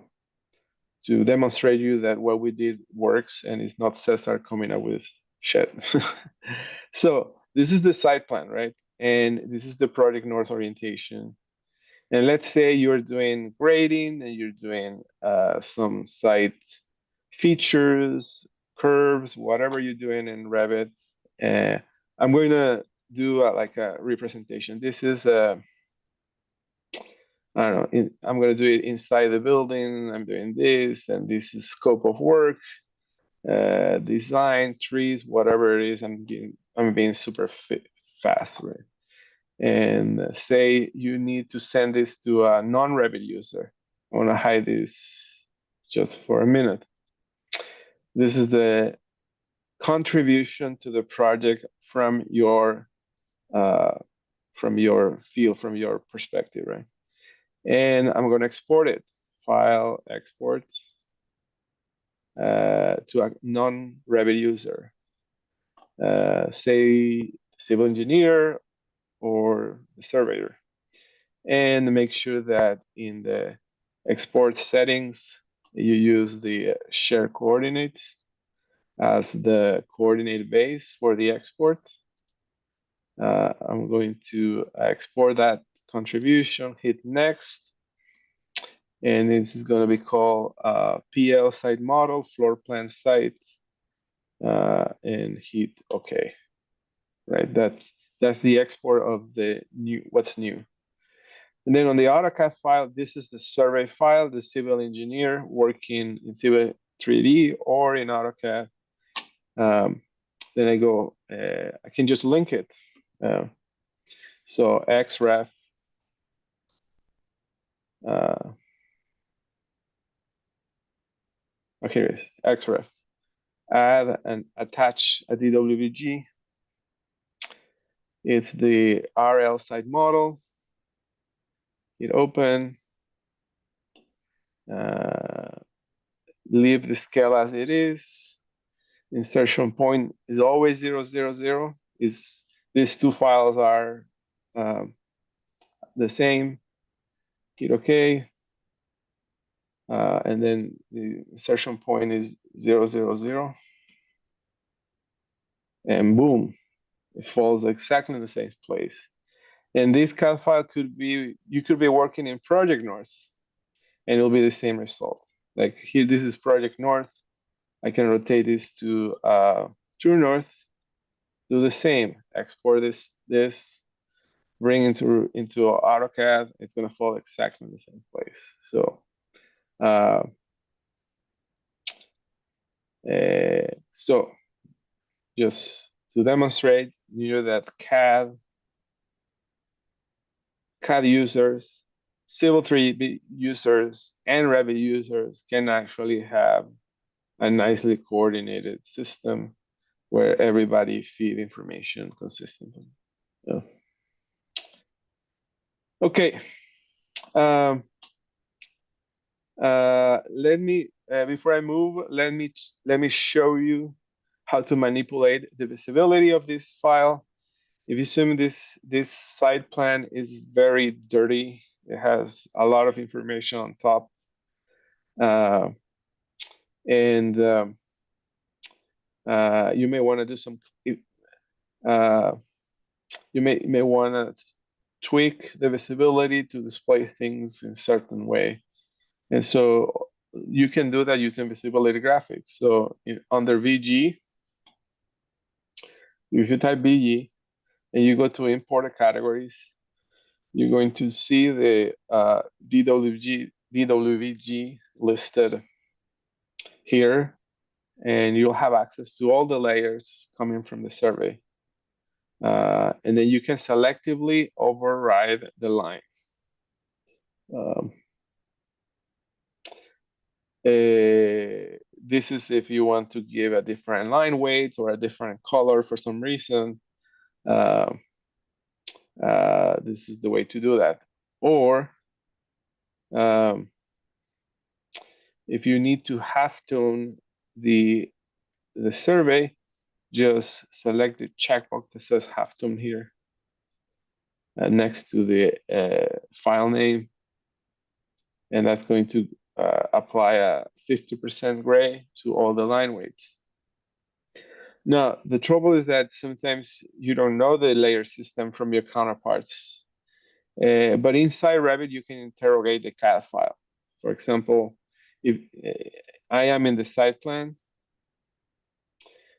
to demonstrate you that what we did works and it's not Cesar coming up with shit. So this is the site plan, right? And this is the project north orientation. And let's say you're doing grading and you're doing some site features, curves, whatever you're doing in Revit. I'm going to do like a representation. This is I don't know, I'm going to do it inside the building. I'm doing this, and this is scope of work, design, trees, whatever it is. I'm being super fast, right? And say you need to send this to a non-Revit user. I want to hide this just for a minute. This is the contribution to the project from your field, from your perspective, right? And I'm going to export it. File, export to a non-Revit user. Say civil engineer or the surveyor. And make sure that in the export settings, you use the share coordinates as the coordinate base for the export. I'm going to export that contribution, hit next, and this is going to be called PL site model, floor plan site, and hit OK. Right, that's the export of the new what's new. And then on the AutoCAD file, this is the survey file, the civil engineer working in Civil 3D or in AutoCAD. Then I can just link it. So XREF, okay, it is XREF. Add and attach a DWG. It's the RL site model. Hit open, Leave the scale as it is. Insertion point is always 0, 0, 0. These two files are the same. Hit OK. And then the insertion point is 0, 0, 0. And boom, it falls exactly in the same place. And this CAD file could be, you could be working in Project North, and it'll be the same result. Like here, this is Project North. I can rotate this to True North. Do the same. Export this, bring into AutoCAD. It's gonna fall exactly in the same place. So, so just to demonstrate, you know that CAD users, Civil 3D users, and Revit users can actually have a nicely coordinated system where everybody feed information consistently. Yeah. Okay. Let me before I move, let me show you how to manipulate the visibility of this file. If you assume this site plan is very dirty, it has a lot of information on top, and you may want to do some. You may want to tweak the visibility to display things in certain way, and so you can do that using visibility graphics. So under VG, if you type VG and you go to import categories, you're going to see the DWG listed here, and you'll have access to all the layers coming from the survey. And then you can selectively override the line. This is if you want to give a different line weight or a different color for some reason. This is the way to do that. Or if you need to halftone the survey, just select the checkbox that says halftone here next to the file name, and that's going to apply a 50% gray to all the line weights. Now, the trouble is that sometimes you don't know the layer system from your counterparts, but inside Revit, you can interrogate the CAD file. For example, if I am in the site plan,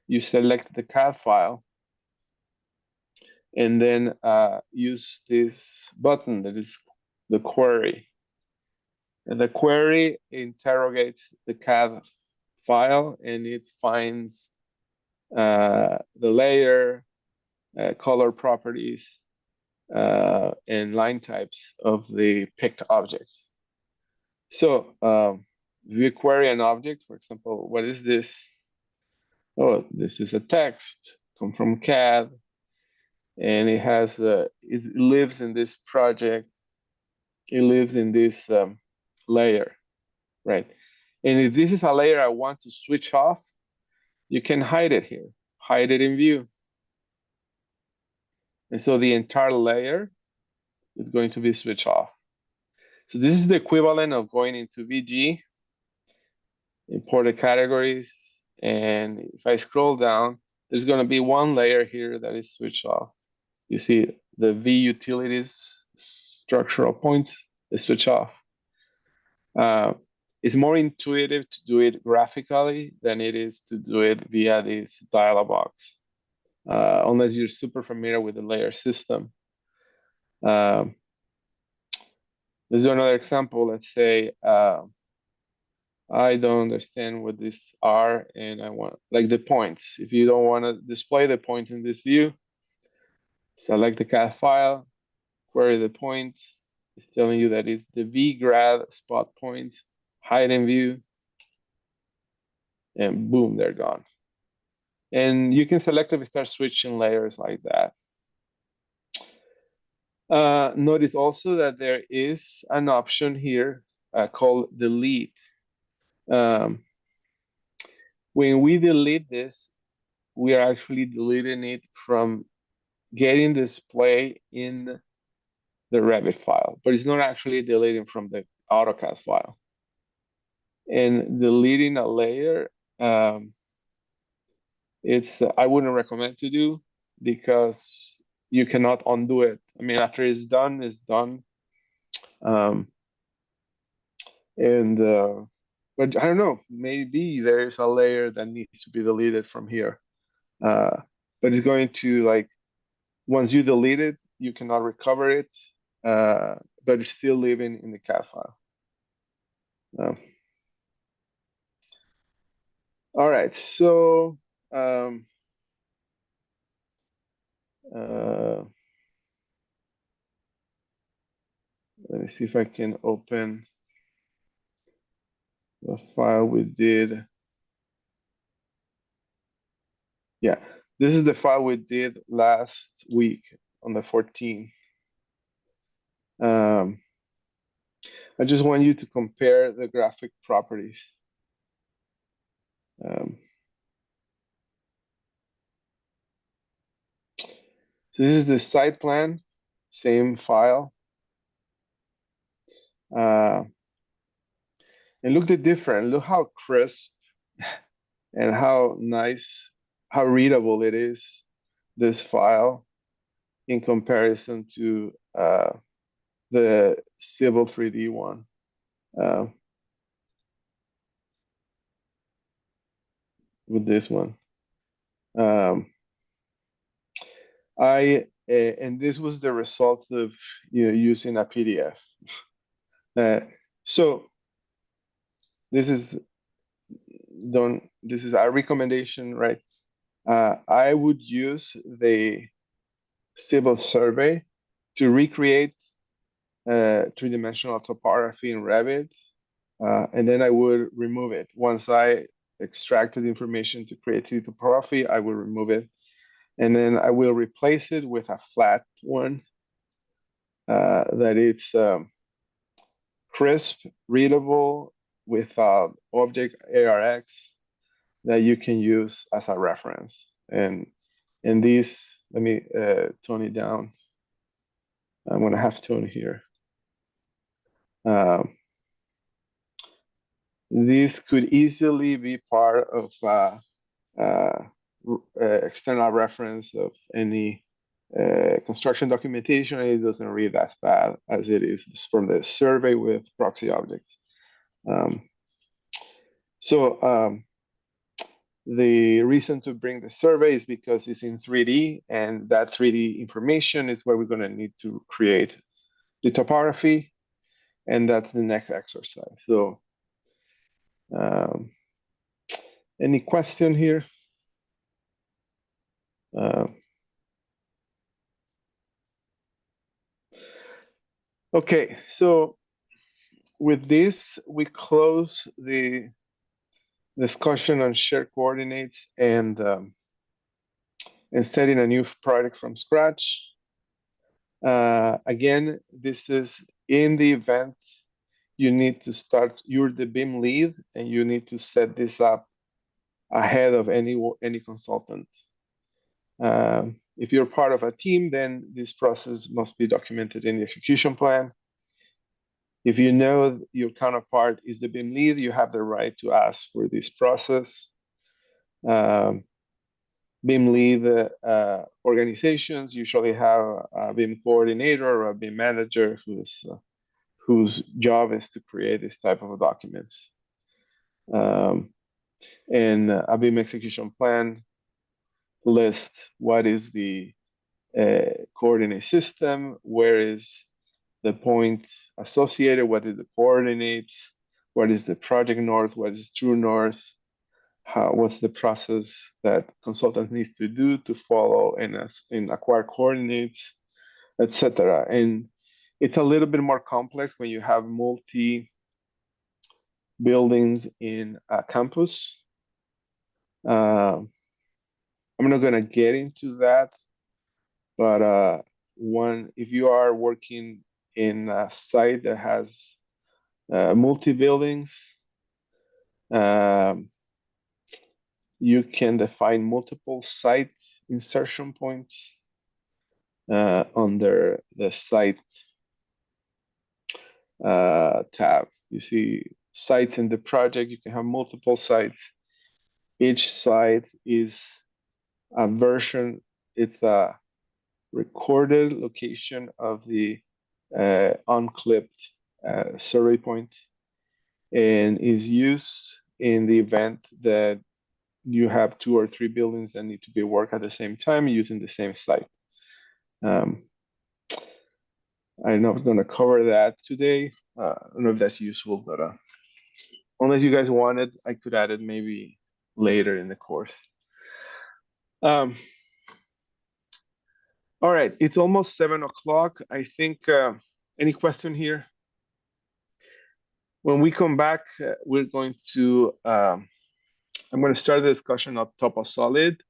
you select the CAD file, and then use this button that is the query. And the query interrogates the CAD file, and it finds the layer, color properties, and line types of the picked object. So if you query an object, for example, what is this? Oh, this is a text, come from CAD, and it has it lives in this project. It lives in this layer, right? And if this is a layer I want to switch off, you can hide it here, hide it in view. And so the entire layer is going to be switched off. So this is the equivalent of going into VG, import the categories, and if I scroll down, there's going to be one layer here that is switched off. You see the V utilities structural points is switched off. It's more intuitive to do it graphically than it is to do it via this dialog box, unless you're super familiar with the layer system. Let's do another example. Let's say I don't understand what these are, and I want like the points. If you don't want to display the points in this view, select the CAD file, query the points. It's telling you that it's the vgrad spot points, hide in view, and boom, they're gone. And you can selectively start switching layers like that. Notice also that there is an option here called delete. Um, when we delete this, we are actually deleting it from getting display in the Revit file, but it's not actually deleting from the AutoCAD file. And deleting a layer, it's I wouldn't recommend to do because you cannot undo it. I mean, after it's done, it's done. Um, and but I don't know, maybe there is a layer that needs to be deleted from here. But it's going to like once you delete it, you cannot recover it, but it's still living in the CAD file. All right, so uh, let me see if I can open the file we did. Yeah, this is the file we did last week on the 14th. I just want you to compare the graphic properties. So this is the site plan, same file. And look the difference. Look how crisp and how nice, how readable it is, this file, in comparison to the Civil 3D one. With this one. And this was the result of using a PDF. So this is our recommendation, right? I would use the civil survey to recreate three-dimensional topography in Revit, and then I would remove it. Once I extracted information to create 3D topography, I will remove it, and then I will replace it with a flat one that it's crisp, readable, without object ARX that you can use as a reference. And these, let me tone it down. I'm gonna have tone here. This could easily be part of external reference of any construction documentation. It doesn't read as bad as it is from the survey with proxy objects. The reason to bring the survey is because it's in 3D, and that 3D information is where we're going to need to create the topography, and that's the next exercise. So, any question here? Okay, so with this, we close the discussion on shared coordinates and setting a new project from scratch. Again, this is in the event you need to start, you're the BIM lead, and you need to set this up ahead of any consultant. If you're part of a team, then this process must be documented in the execution plan. If you know your counterpart is the BIM lead, you have the right to ask for this process. BIM lead organizations usually have a BIM coordinator or a BIM manager whose job is to create this type of documents. And a BIM execution plan lists what is the coordinate system, where is the point associated, what is the coordinates, what is the project north, what is true north, what's the process that consultant needs to do to follow and acquire coordinates, etc. And it's a little bit more complex when you have multi buildings in a campus. I'm not going to get into that, but if you are working in a site that has multi-buildings. Um, you can define multiple site insertion points under the site tab. You see sites in the project, you can have multiple sites. Each site is a version, it's a recorded location of the unclipped survey point and is used in the event that you have 2 or 3 buildings that need to be worked at the same time using the same site. I'm not going to cover that today. I don't know if that's useful, but unless you guys want it, I could add it maybe later in the course. Um, all right, it's almost 7 o'clock. I think any question here? When we come back, we're going to I'm going to start the discussion up top of solid.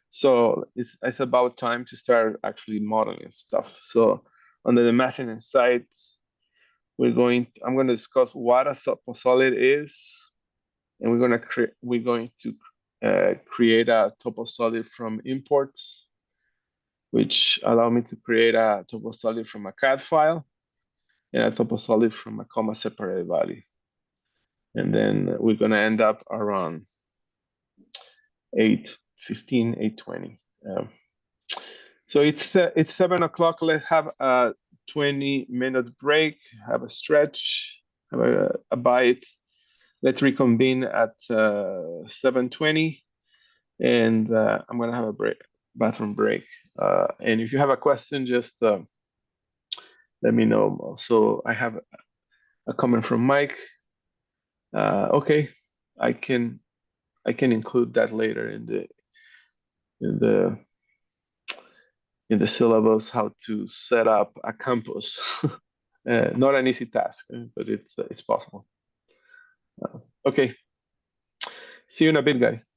So it's about time to start actually modeling stuff. So under the maintenance side, I'm going to discuss what a solid is, and we're going to create a toposolid from imports, which allow me to create a toposolid from a CAD file and a toposolid from a comma separated value. And then we're going to end up around 8:15, 8:20. So it's 7 o'clock. Let's have a 20-minute break, have a stretch, have a bite. Let's reconvene at 7:20, and I'm gonna have a bathroom break. And if you have a question, just let me know. So I have a comment from Mike. Okay, I can include that later in the in the syllabus how to set up a campus. Not an easy task, but it's possible. Okay, see you in a bit, guys.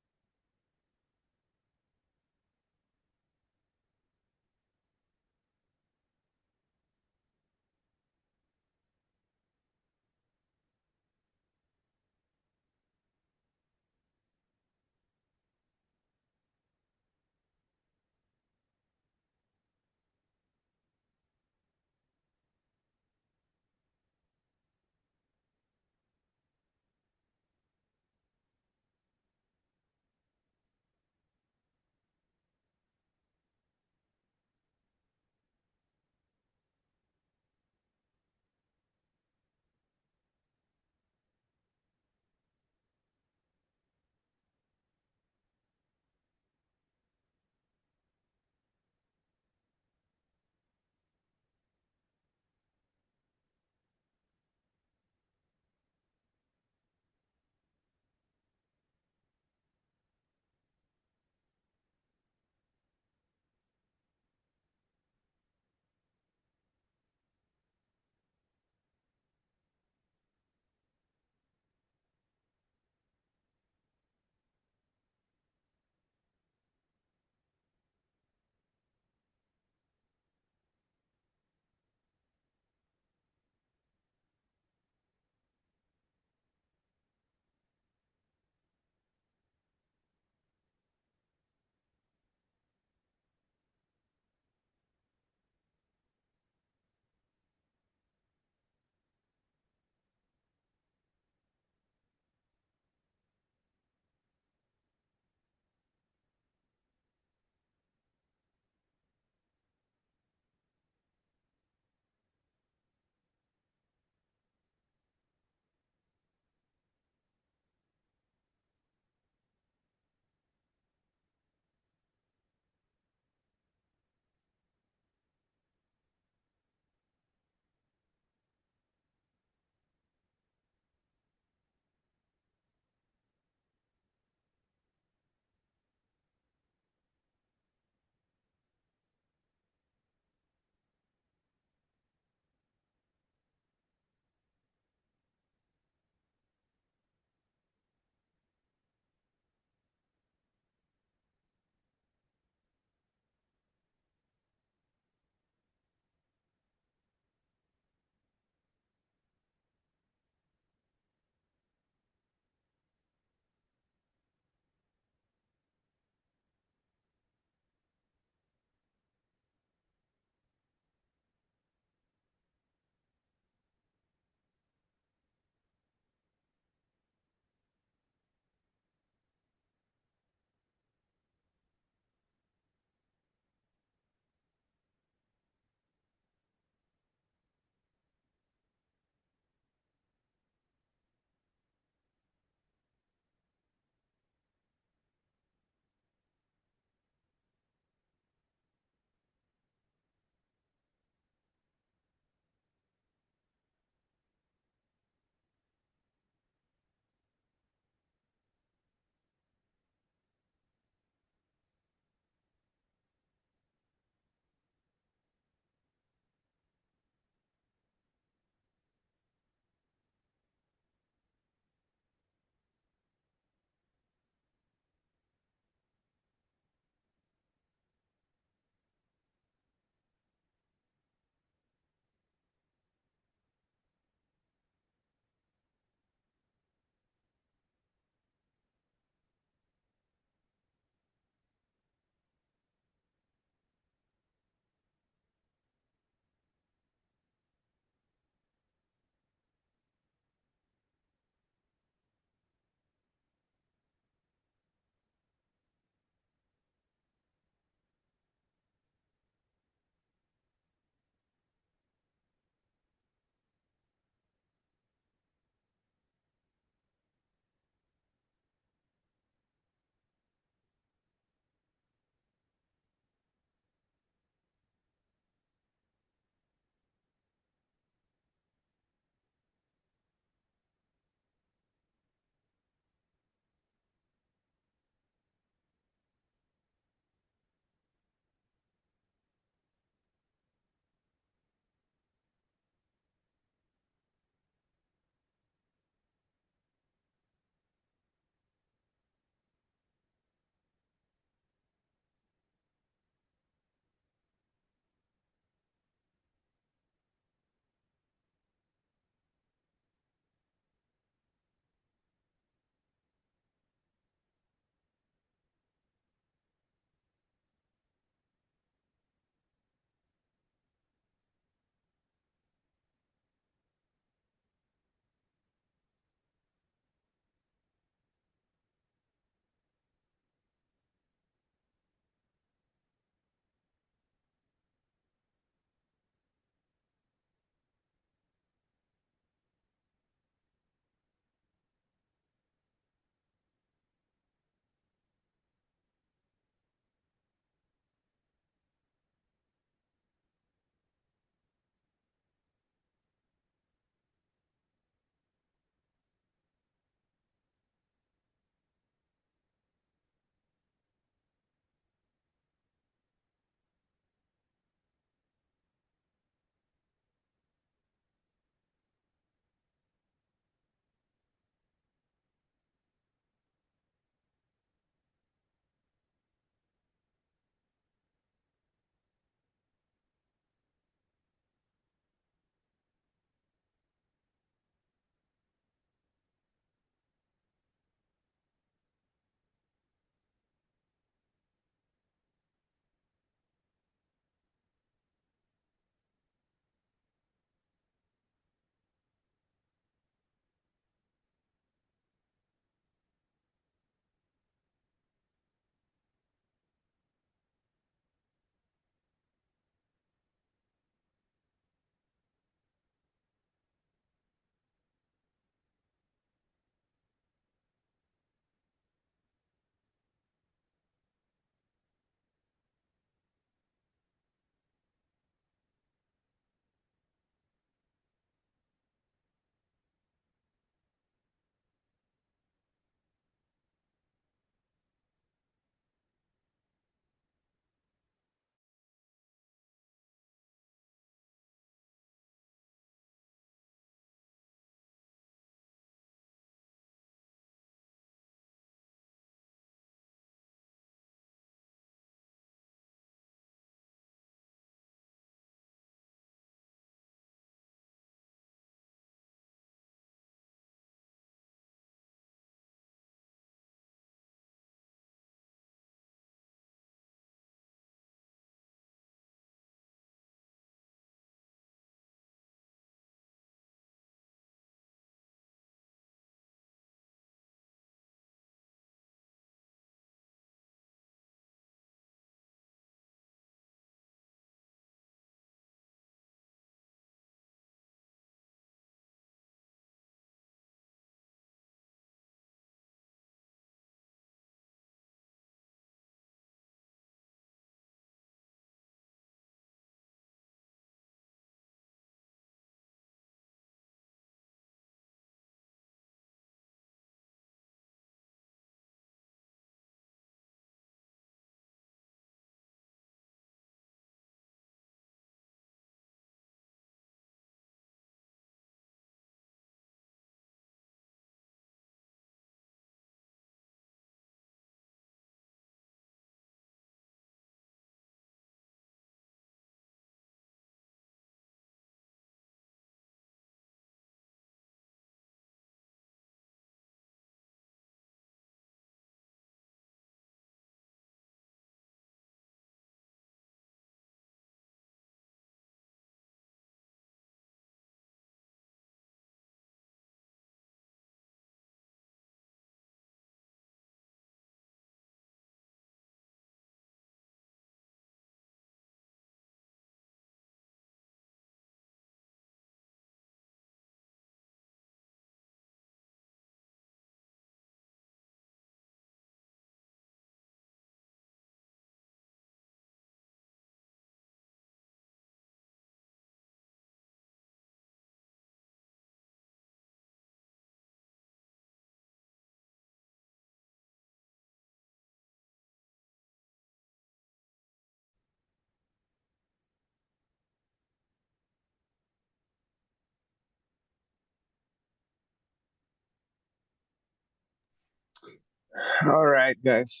All right, guys.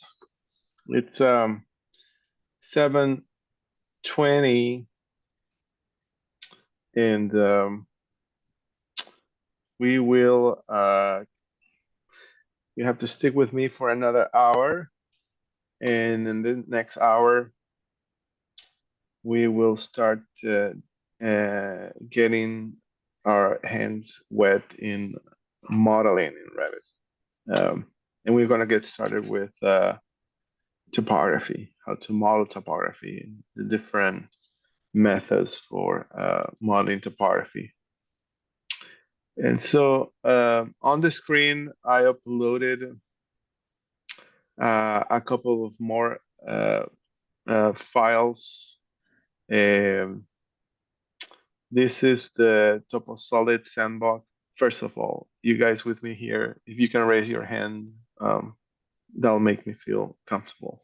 It's 7:20, and we will you have to stick with me for another hour, and in the next hour we will start getting our hands wet in modeling in Revit. And we're going to get started with topography, how to model topography, and the different methods for modeling topography. And so on the screen, I uploaded a couple of more files. Um, this is the TopoSolid sandbox. First of all, you guys with me here, if you can raise your hand, that'll make me feel comfortable.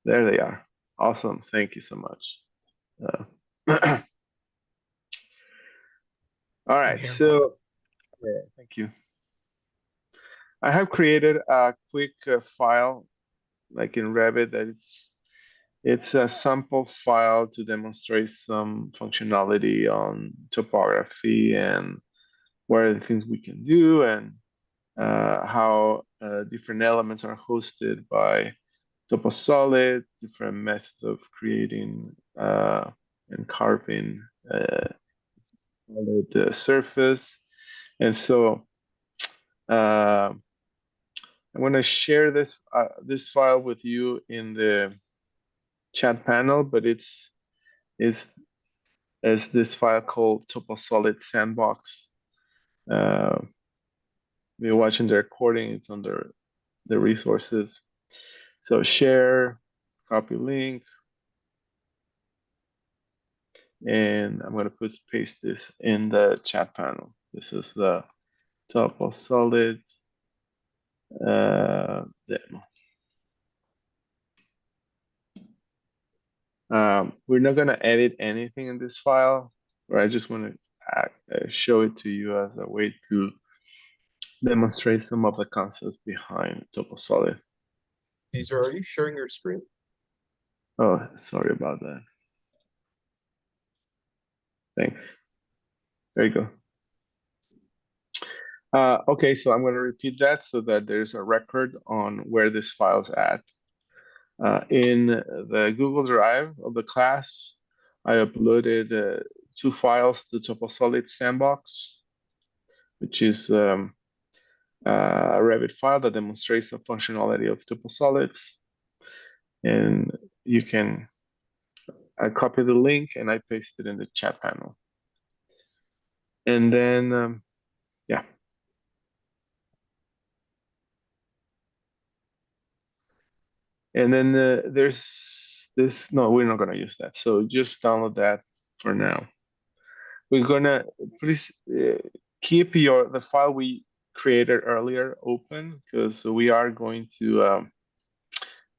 There they are. Awesome. Thank you so much. All I'm right. here. So, yeah, thank you. I have created a quick file, like in Revit, that it's a sample file to demonstrate some functionality on topography and what are the things we can do and how different elements are hosted by TopoSolid, different methods of creating and carving solid surface. And so uh, I'm going to share this file with you in the chat panel, but it's as this file called TopoSolid Sandbox. Uh, if you're watching the recording, it's under the resources. So share, copy link, and I'm gonna paste this in the chat panel. This is the TopoSolid demo. We're not gonna edit anything in this file, or I just want to show it to you as a way to demonstrate some of the concepts behind TopoSolid. Caesar, are you sharing your screen? Oh, sorry about that. Thanks. There you go. Okay, so I'm going to repeat that so that there's a record on where this file's at. In the Google Drive of the class, I uploaded two files to TopoSolid Sandbox, which is a Revit file that demonstrates the functionality of TopoSolids. And you can I copy the link and I paste it in the chat panel. And then, yeah. And then there's this, no, we're not gonna use that. So just download that for now. We're gonna, please keep the file we created earlier open because we are going to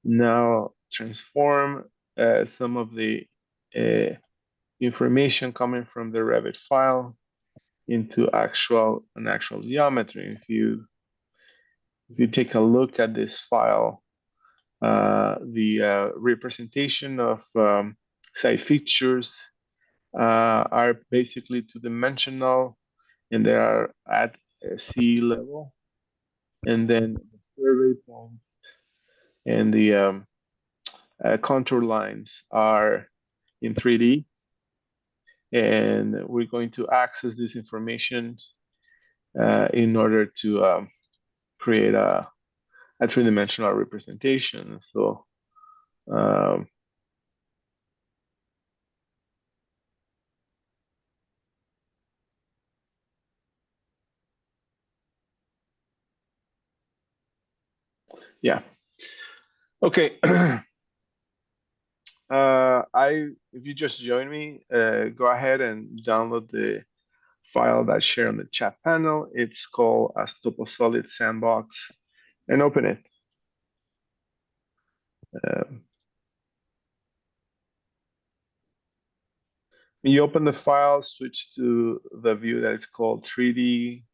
now transform some of the uh, information coming from the Revit file into an actual geometry. If you take a look at this file, the representation of site features are basically two-dimensional and they are at sea level. And then the survey points and the contour lines are in 3D. And we're going to access this information in order to create a three-dimensional representation. So um, yeah. Okay. If you just joined me, go ahead and download the file that's shared on the chat panel. It's called as TopoSolid Sandbox, and open it. When you open the file, switch to the view that it's called 3D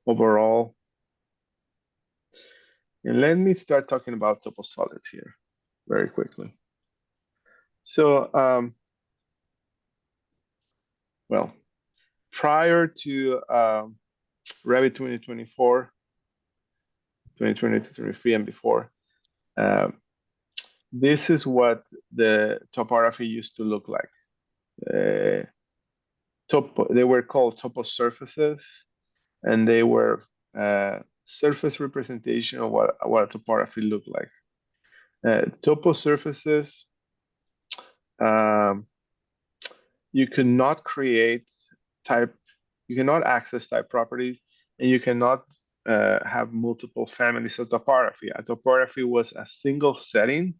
overall. And let me start talking about TopoSolid here very quickly. So, well, prior to Revit 2024, 2020 to 23 and before, this is what the topography used to look like. They were called topo surfaces, and they were surface representation of what a topography looked like. Topo surfaces, you cannot create type, you cannot access type properties, and you cannot have multiple families of topography. A topography was a single setting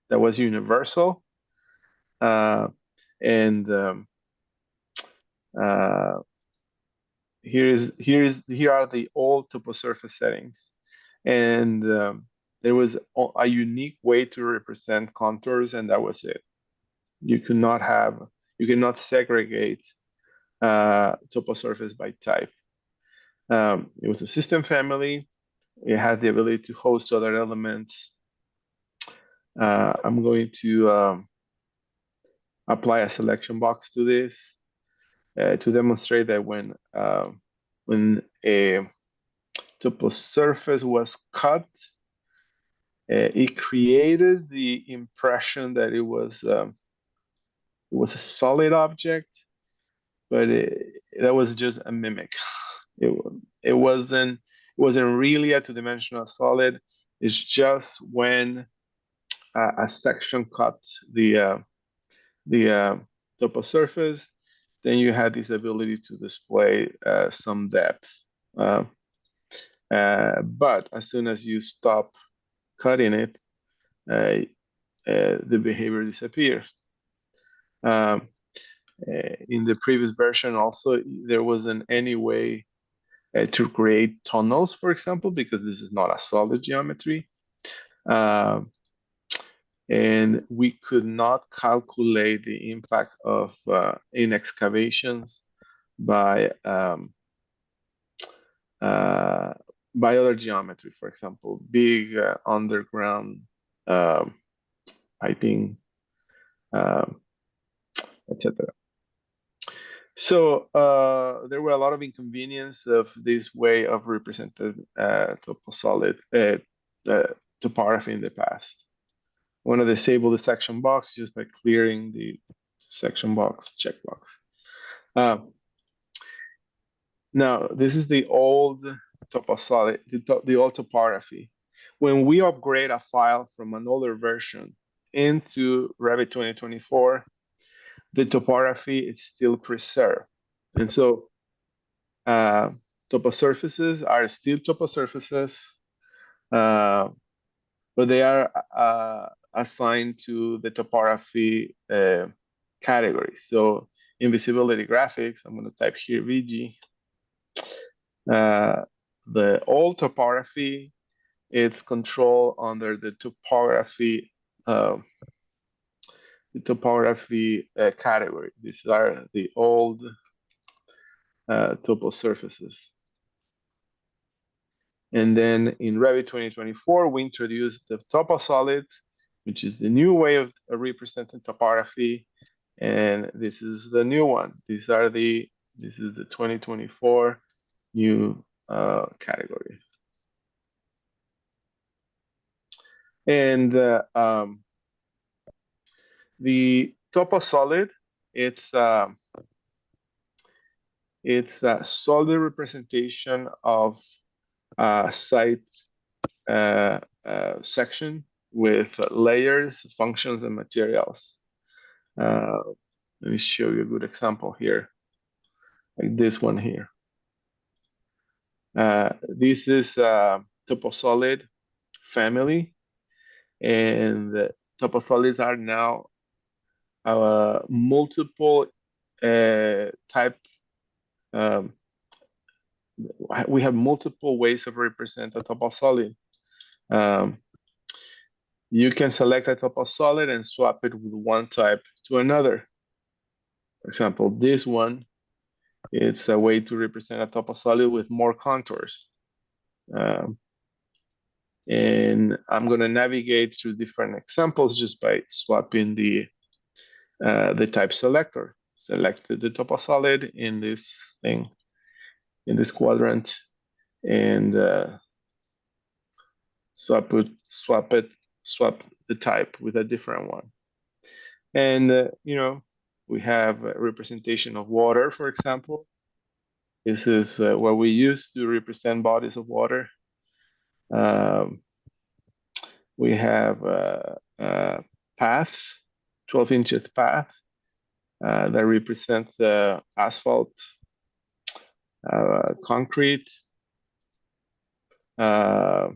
that was universal, and here are the old topo surface settings, and there was a unique way to represent contours, and that was it. You cannot segregate topo surface by type. It was a system family. It had the ability to host other elements. I'm going to apply a selection box to this to demonstrate that when a topo surface was cut, it created the impression that it was a solid object, but that was just a mimic. It wasn't really a two-dimensional solid. It's just when a section cut the topo surface, then you had this ability to display some depth. But as soon as you stop cutting it, the behavior disappears. In the previous version, also, there wasn't any way to create tunnels, for example, because this is not a solid geometry. And we could not calculate the impact of in excavations by other geometry, for example, big underground piping, etc. So there were a lot of inconvenience of this way of representing solid topography in the past. One of disable the section box just by clearing the section box checkbox. Now this is the old solid, the old topography. When we upgrade a file from an older version into Revit 2024, the topography is still preserved. And so topo surfaces are still topo surfaces, but they are assigned to the topography category. So in visibility graphics, I'm going to type here VG. The old topography, it's controlled under the topography category. These are the old topo surfaces. And then in Revit 2024, we introduced the topo solids, which is the new way of representing topography. And this is the new one. This is the 2024 new category. And the topo solid, it's a solid representation of a site section with layers, functions, and materials. Let me show you a good example here, like this one here. This is TopoSolid family, and the TopoSolids are now multiple type. We have multiple ways of represent a TopoSolid. You can select a TopoSolid and swap it with one type to another. For example, this one It's a way to represent a toposolid with more contours. And I'm going to navigate through different examples just by swapping the type selector. Select the toposolid in this thing, in this quadrant, and swap the type with a different one. And we have a representation of water, for example. This is what we use to represent bodies of water. We have a path, 12 inches path that represents the asphalt, concrete, path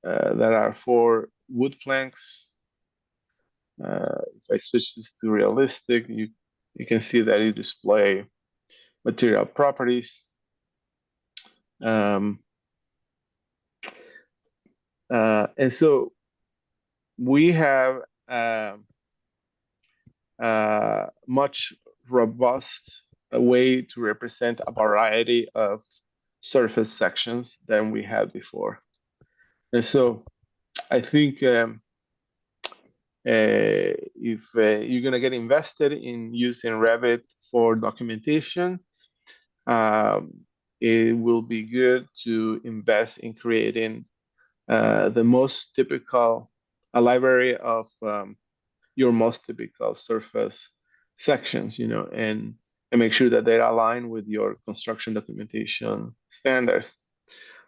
that are for wood planks. If I switch this to realistic, you can see that you display material properties. And so we have much robust way to represent a variety of surface sections than we had before. And so I think if you're going to get invested in using Revit for documentation, it will be good to invest in creating the most typical, a library of your most typical surface sections, and make sure that they're aligned with your construction documentation standards.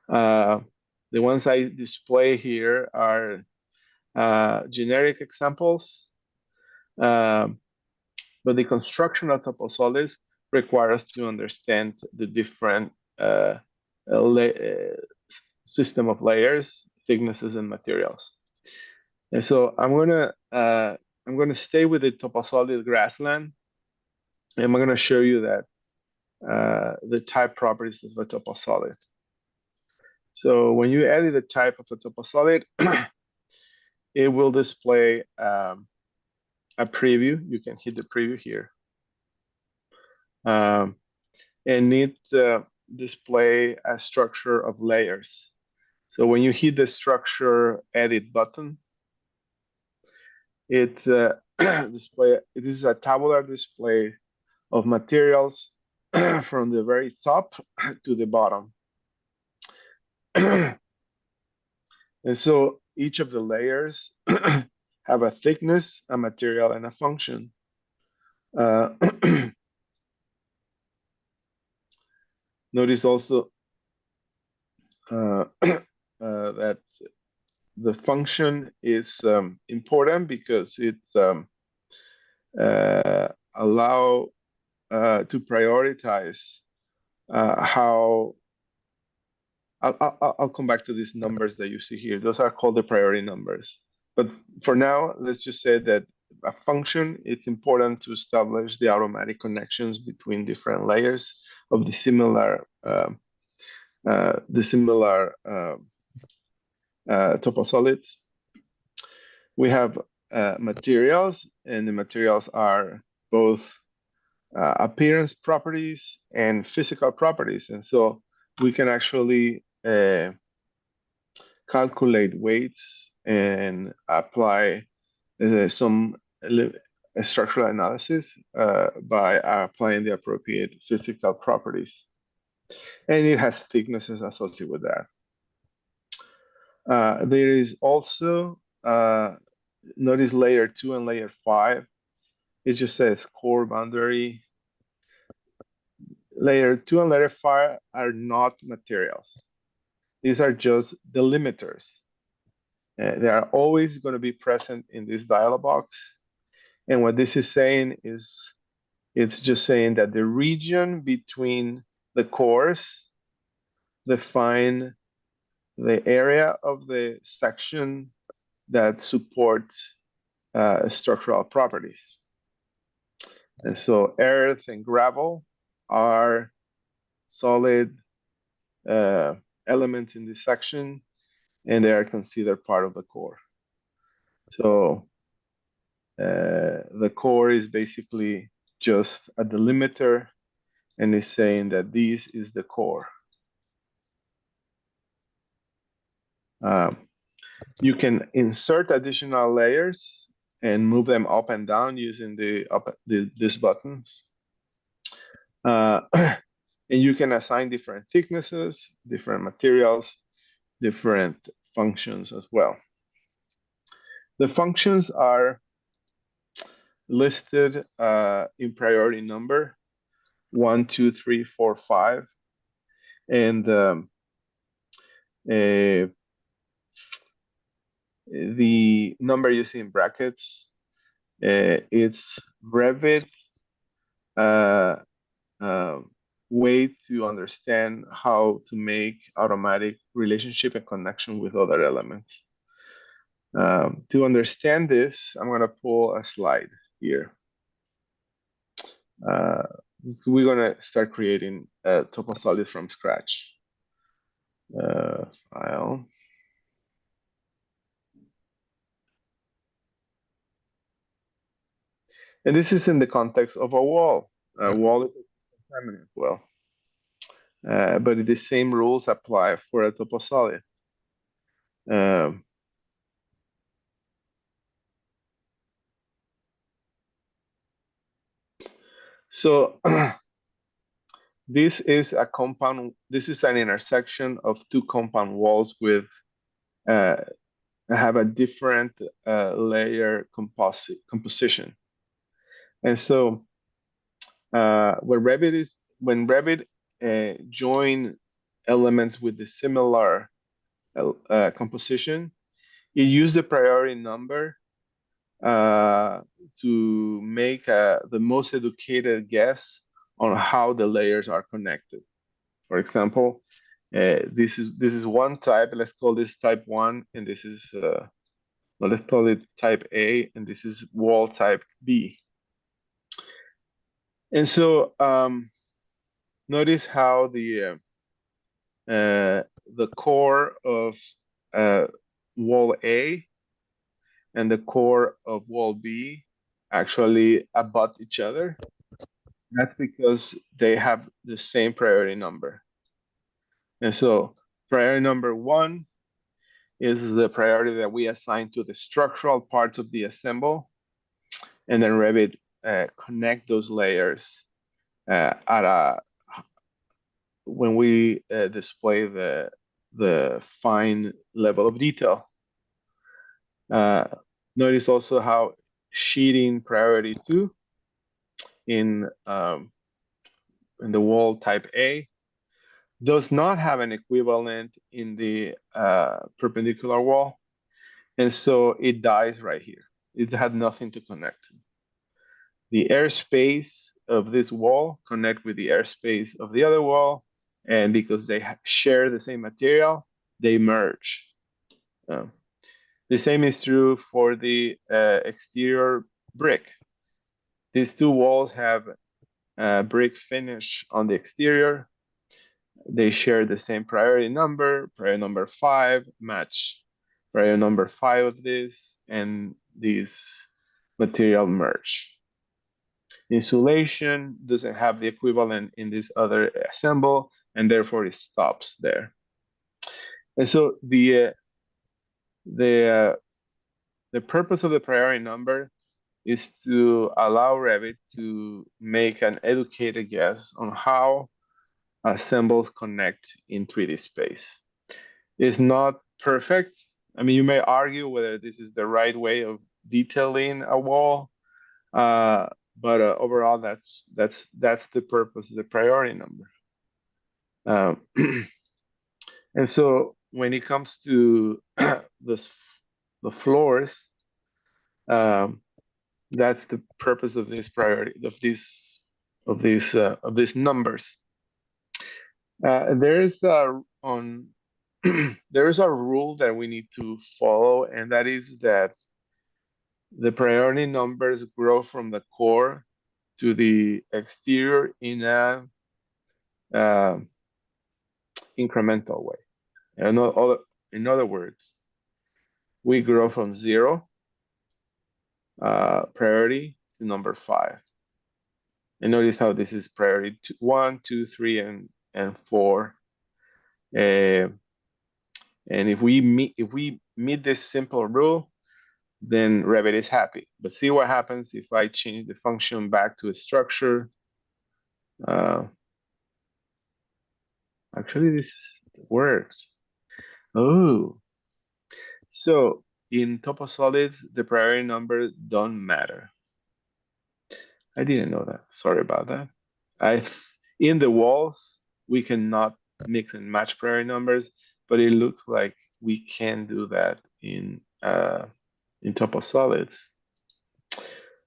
The ones I display here are generic examples, but the construction of toposolids requires to understand the different system of layers, thicknesses, and materials. And so I'm gonna stay with the toposolid grassland, and I'm gonna show you that the type properties of a toposolid. So when you edit the type of a toposolid, it will display a preview. You can hit the preview here, and it display a structure of layers. So when you hit the structure edit button, it display. It is a tabular display of materials from the very top to the bottom. And so each of the layers have a thickness, a material, and a function. Notice also that the function is important because it allow to prioritize how. I'll come back to these numbers that you see here. Those are called the priority numbers. But for now, let's just say that a function, it's important to establish the automatic connections between different layers of the similar toposolids. We have materials, and the materials are both appearance properties and physical properties. And so we can actually calculate weights and apply some structural analysis by applying the appropriate physical properties. And it has thicknesses associated with that. There is also, notice layer 2 and layer 5. It just says core boundary. Layer 2 and layer 5 are not materials. These are just delimiters. They are always going to be present in this dialog box. And what this is saying is, it's just saying that the region between the cores define the area of the section that supports structural properties. And so earth and gravel are solid elements in this section, and they are considered part of the core. So The core is basically just a delimiter and is saying that this is the core. You can insert additional layers and move them up and down using these buttons. And you can assign different thicknesses, different materials, different functions as well. The functions are listed in priority number 1, 2, 3, 4, 5, and the number you see in brackets, it's Revit way to understand how to make automatic relationship and connection with other elements. To understand this, I'm going to pull a slide here. We're going to start creating a toposolid from scratch. File. And this is in the context of a wall. A wall is a permanent well. But the same rules apply for a toposolid. So this is a compound. This is an intersection of two compound walls with have a different layer composition. And so when Revit join elements with the similar composition, you use the priority number to make the most educated guess on how the layers are connected. For example, this is one type. Let's call this type 1, and this is well, let's call it type A, and this is wall type B. And so notice how the core of wall A and the core of wall B actually abut each other. That's because they have the same priority number. And so priority number 1 is the priority that we assign to the structural parts of the assemble. And then Revit connect those layers when we display the fine level of detail. Notice also how sheeting priority 2 in the wall type A does not have an equivalent in the perpendicular wall, and so it dies right here. It had nothing to connect. The airspace of this wall connect with the airspace of the other wall, and because they share the same material, they merge. The same is true for the exterior brick. These two walls have brick finish on the exterior. They share the same priority number 5, match priority number 5 of this, and these material merge. Insulation doesn't have the equivalent in this other assemble, and therefore it stops there. And so the purpose of the priority number is to allow Revit to make an educated guess on how assembles connect in 3D space. It's not perfect. I mean, you may argue whether this is the right way of detailing a wall, but overall, that's the purpose of the priority number. And so when it comes to the floors, that's the purpose of this priority of these numbers. There is there is a rule that we need to follow, and that is that the priority numbers grow from the core to the exterior in a incremental way. In other words, we grow from 0 priority to number 5. And notice how this is priority 1, 2, 3, and 4. And if we meet this simple rule, then Revit is happy. But see what happens if I change the function back to a structure. Actually, this works. Oh, so in toposolids, the priority numbers don't matter. I didn't know that. Sorry about that. In the walls, we cannot mix and match priority numbers, but it looks like we can do that in toposolids.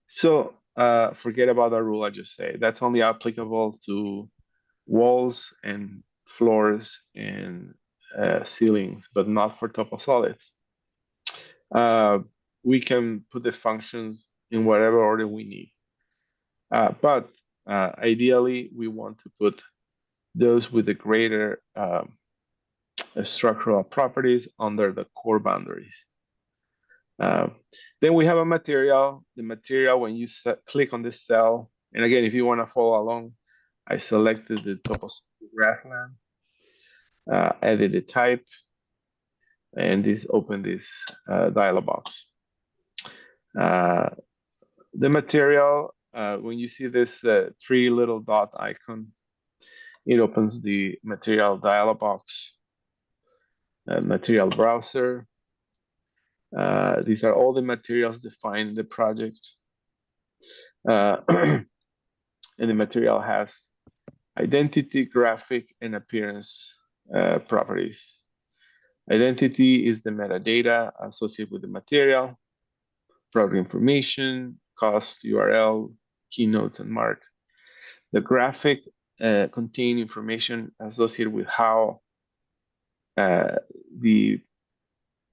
So forget about that rule I just said. That's only applicable to walls and floors and ceilings, but not for toposolids. We can put the functions in whatever order we need. But ideally, we want to put those with the greater structural properties under the core boundaries. Then we have a material. The material, when you click on this cell, and again, if you want to follow along, I selected the toposolids graphland, added the type, and this opened this dialog box. The material, when you see this 3 little dot icon, it opens the material dialog box, material browser. These are all the materials defined in the project. And the material has identity, graphic, and appearance properties. Identity is the metadata associated with the material, product information, cost, URL, keynotes, and mark. The graphic contain information associated with how the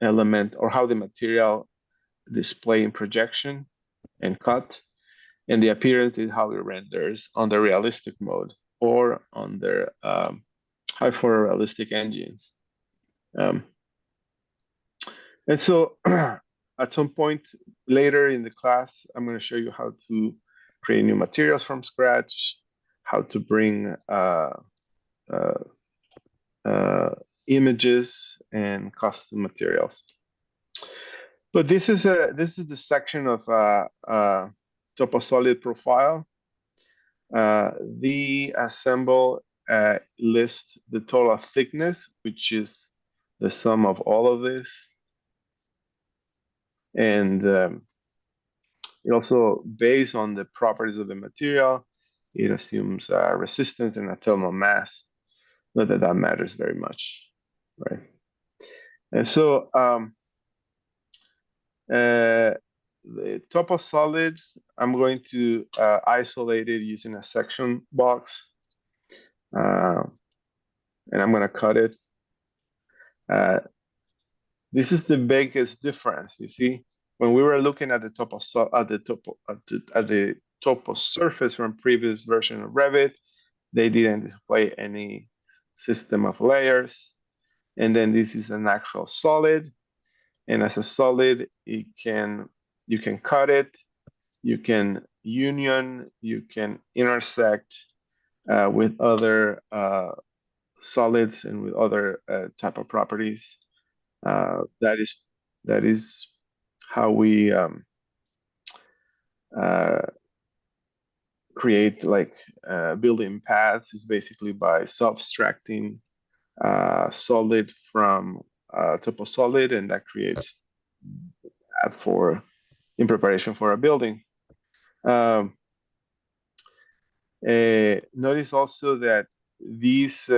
element or how the material display in projection and cut, and the appearance is how it renders under realistic mode or under high photorealistic engines. And so at some point later in the class, I'm going to show you how to create new materials from scratch, how to bring images and custom materials. But this is the section of toposolid profile. The assemble list the total thickness, which is the sum of all of this. And it also, based on the properties of the material, it assumes resistance and a thermal mass. Not that that matters very much, right? And so the toposolids, I'm going to isolate it using a section box. And I'm going to cut it. This is the biggest difference. You see, when we were looking at the topo surface from previous version of Revit, they didn't display any system of layers. And then this is an actual solid. And as a solid, you can cut it, you can union, you can intersect with other solids and with other type of properties. That is how we create like building paths, is basically by subtracting solid from toposolid, and that creates path for in preparation for a building. Notice also that these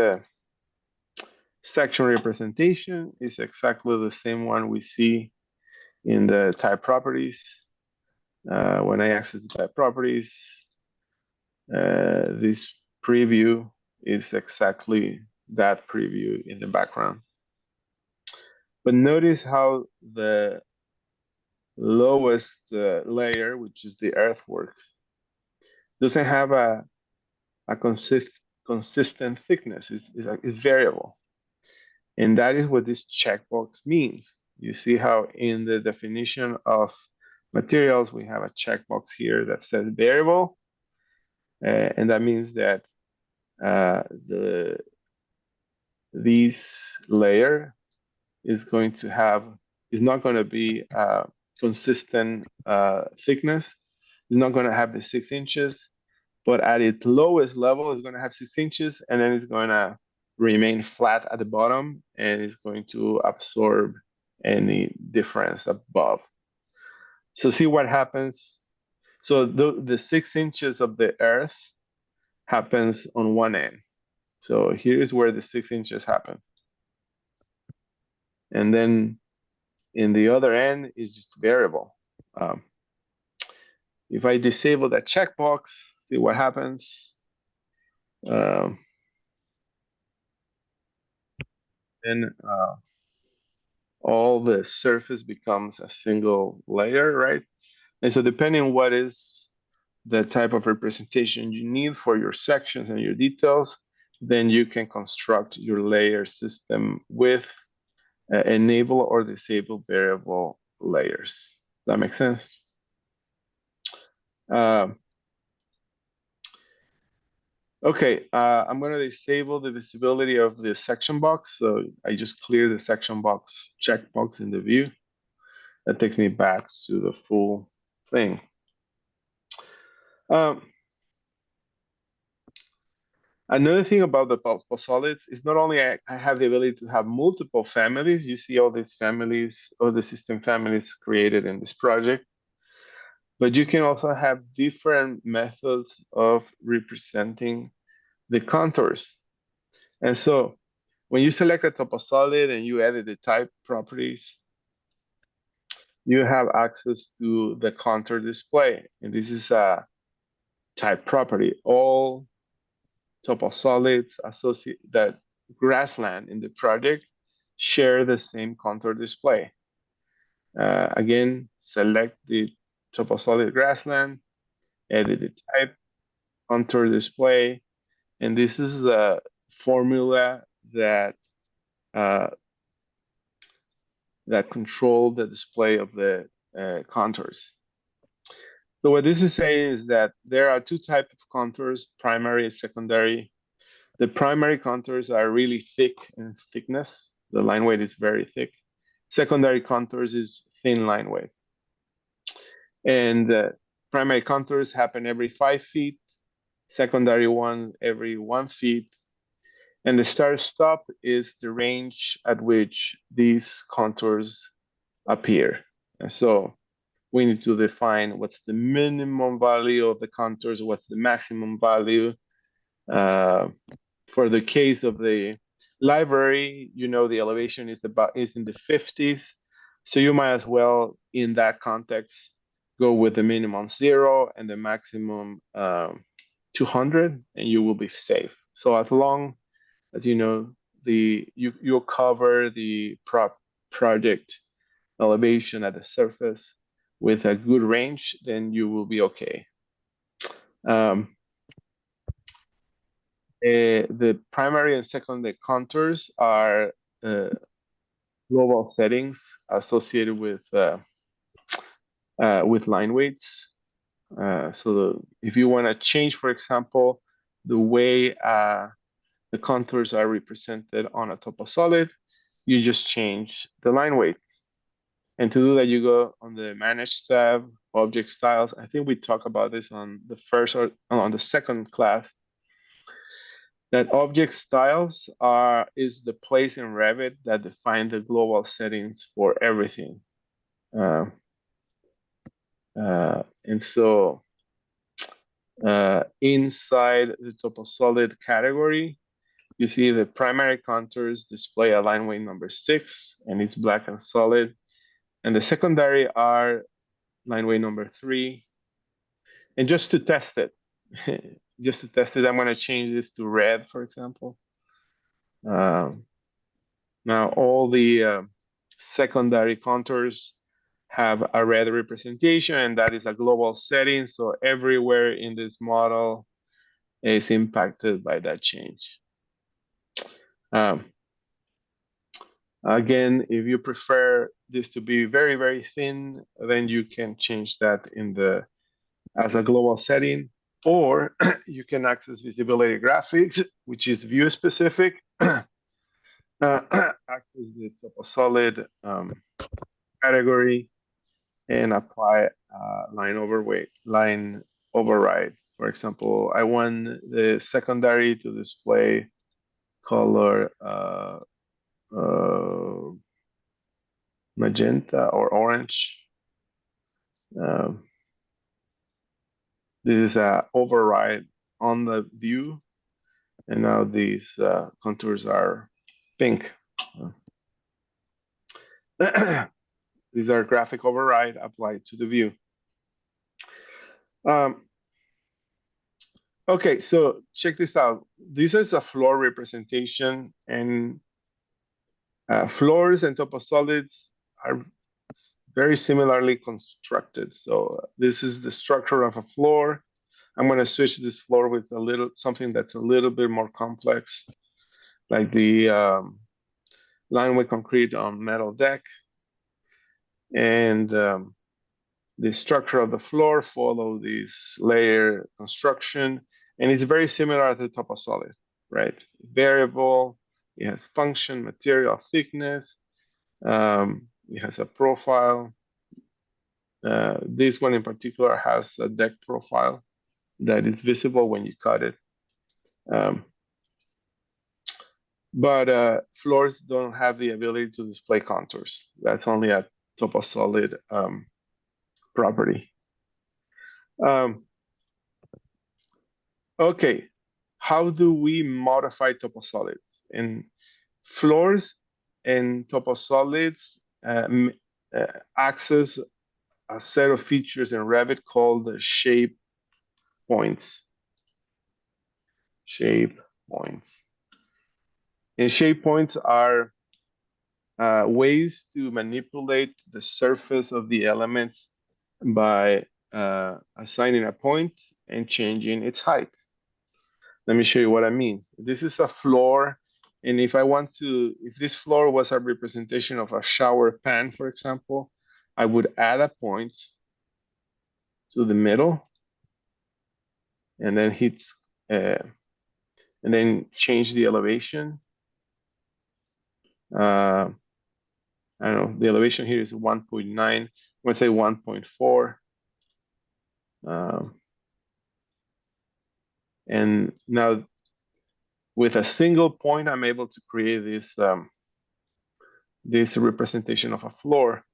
section representation is exactly the same one we see in the type properties. When I access the type properties, this preview is exactly that preview in the background. But notice how the lowest layer, which is the earthwork, doesn't have a consistent thickness. It's variable. And that is what this checkbox means. You see how in the definition of materials, we have a checkbox here that says variable, and that means that this layer is not going to be consistent thickness. It's not going to have the 6 inches, but at its lowest level, it's going to have 6 inches, and then it's going to remain flat at the bottom, and it's going to absorb any difference above. So see what happens. So the 6 inches of the earth happens on one end. So here's where the 6 inches happen. And then in the other end is just variable. If I disable that checkbox, see what happens. Then all the surface becomes a single layer, right? And so depending on what is the type of representation you need for your sections and your details, then you can construct your layer system with enable or disable variable layers. That makes sense? Okay, I'm going to disable the visibility of the section box. So I just clear the section box checkbox in the view. That takes me back to the full thing. Another thing about the solids is not only I have the ability to have multiple families. You see all these families, all the system families created in this project, but you can also have different methods of representing the contours. And so when you select a toposolid and you edit the type properties, you have access to the contour display. And this is a type property. All toposolids associate that grassland in the project share the same contour display. Again, select the toposolid grassland, edit the type, contour display, and this is the formula that that control the display of the contours. So what this is saying is that there are two types of contours, primary and secondary. The primary contours are really thick in thickness. The line weight is very thick. Secondary contours is thin line weight. And primary contours happen every 5 feet, secondary one every 1 feet. And the start stop is the range at which these contours appear. And so we need to define what's the minimum value of the contours, what's the maximum value. For the case of the library, you know, the elevation is in the 50s. So you might as well, in that context, go with the minimum 0 and the maximum 200, and you will be safe. So as long as you know you'll cover the project elevation at the surface with a good range, then you will be okay. The primary and secondary contours are global settings associated with line weights. If you want to change, for example, the way the contours are represented on a toposolid, you just change the line weight. And to do that, you go on the Manage tab, Object Styles. I think we talked about this on the first or on the second class. That object styles is the place in Revit that define the global settings for everything. And so inside the toposolid category, you see the primary contours display a line weight number 6, and it's black and solid. And the secondary are line weight number 3. And just to test it, I'm going to change this to red, for example. Now all the secondary contours have a red representation, and that is a global setting. So everywhere in this model is impacted by that change. Again, if you prefer this to be very, very thin, then you can change that as a global setting, or you can access visibility graphics, which is view specific. Access the topo-solid category and apply line override. For example, I want the secondary to display color magenta or orange. Um, this is a override on the view, and now these contours are pink. These are graphic override applied to the view. Okay, so check this out. This is a floor representation, and floors and toposolids are very similarly constructed. So this is the structure of a floor. I'm going to switch this floor with something that's a little bit more complex, like the line with concrete on metal deck. And the structure of the floor follow this layer construction, and it's very similar to toposolid, right? Variable, it has function, material thickness, it has a profile. This one in particular has a deck profile that is visible when you cut it. But floors don't have the ability to display contours. That's only a toposolid property. Okay, how do we modify toposolids? In floors and toposolids access a set of features in Revit called the shape points. Shape points. And shape points are ways to manipulate the surface of the elements by assigning a point and changing its height. Let me show you what I mean. This is a floor, and if this floor was a representation of a shower pan, for example, I would add a point to the middle, and then and then change the elevation. I don't know, the elevation here is 1.9. I'm gonna say 1.4. And now with a single point, I'm able to create this representation of a floor.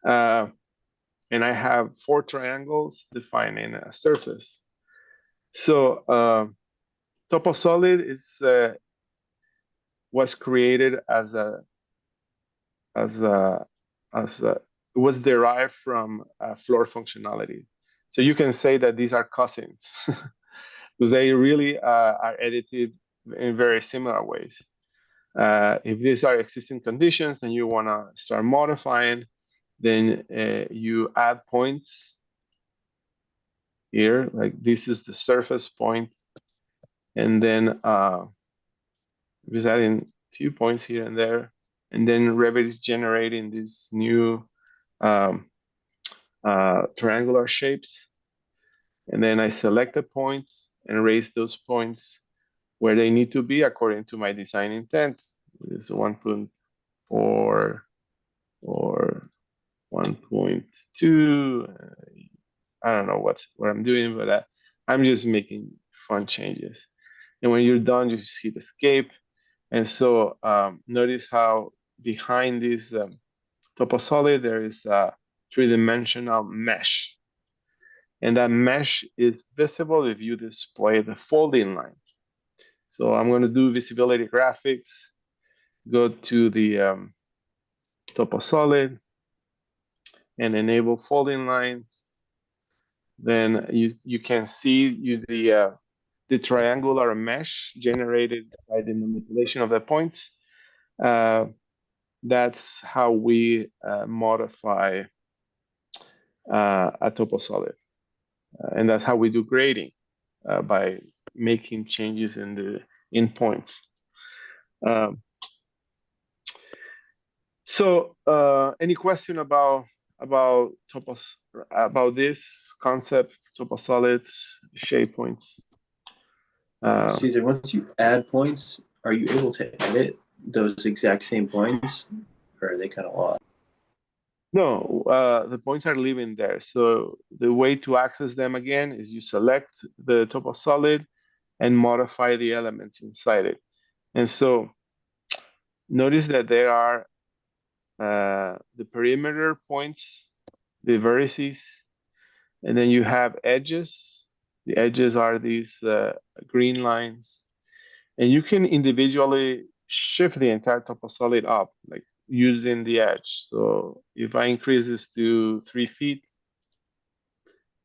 And I have 4 triangles defining a surface. So toposolid was created it was derived from floor functionality. So you can say that these are cousins because they really are edited in very similar ways. If these are existing conditions and you want to start modifying, then you add points here, like this is the surface point, and then just adding a few points here and there, and then Revit is generating these new triangular shapes, and then I select a point and raise those points where they need to be according to my design intent. This is 1.4 or 1.2. I don't know what I'm doing, but I'm just making fun changes. And when you're done, you just hit escape. And so notice how behind this toposolid, there is a 3-dimensional mesh. And that mesh is visible if you display the folding lines. So I'm going to do visibility graphics, go to the toposolid, and enable folding lines. Then you can see the triangular mesh generated by the manipulation of the points. That's how we modify a toposolid. And that's how we do grading, by making changes in points. So, any question about topos about this concept, toposolids, shape points? Caesar, once you add points, are you able to edit those exact same points, or are they kind of lost? No, the points are living there. So the way to access them again is you select the toposolid and modify the elements inside it. And so notice that there are the perimeter points, the vertices, and then you have edges. The edges are these green lines. And you can individually shift the entire toposolid up, like using the edge. So if I increase this to 3 feet,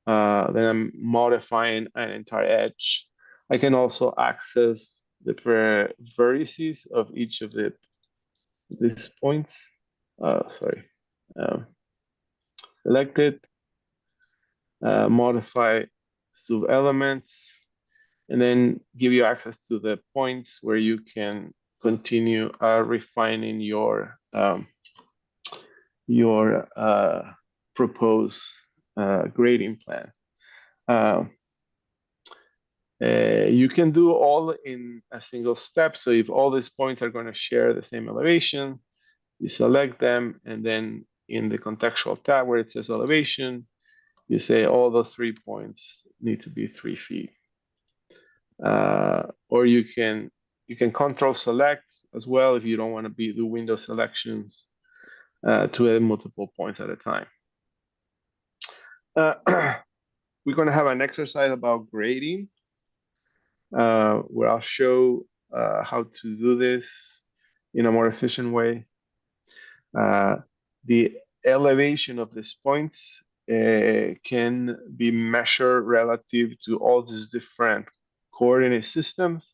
then I'm modifying an entire edge. I can also access the vertices of each of these points. Sorry. Select it, modify sub elements, and then give you access to the points where you can continue refining your proposed grading plan. You can do all in a single step. So if all these points are going to share the same elevation, you select them, and then in the contextual tab where it says elevation, you say all those 3 points need to be 3 feet. Or you can control select as well if you don't want to do window selections to add multiple points at a time. We're going to have an exercise about grading where I'll show how to do this in a more efficient way. The elevation of these points can be measured relative to all these different coordinate systems.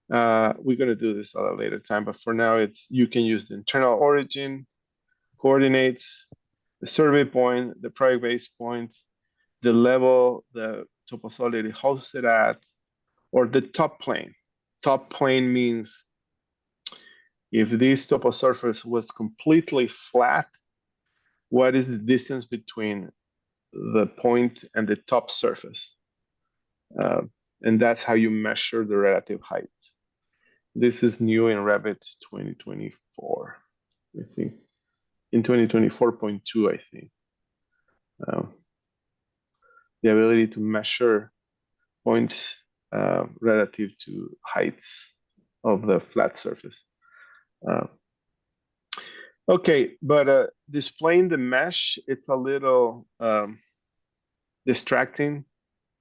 We're going to do this at a later time, but for now, you can use the internal origin coordinates, the survey point, the project base point, the level the toposolid is hosted at, or the top plane. Top plane means if this topo surface was completely flat, what is the distance between the point and the top surface? And that's how you measure the relative height. This is new in Revit 2024, I think. In 2024.2, I think. The ability to measure points relative to heights of the flat surface. Okay, but displaying the mesh, it's a little distracting,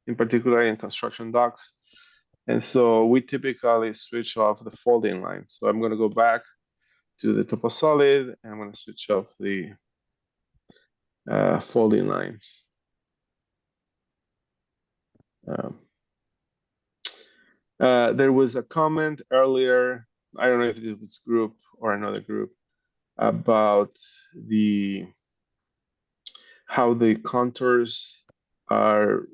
in particular in construction docs. And so we typically switch off the folding line. So I'm going to go back to the toposolid, and I'm going to switch off the folding lines. There was a comment earlier, I don't know if it was group or another group, about how the contours are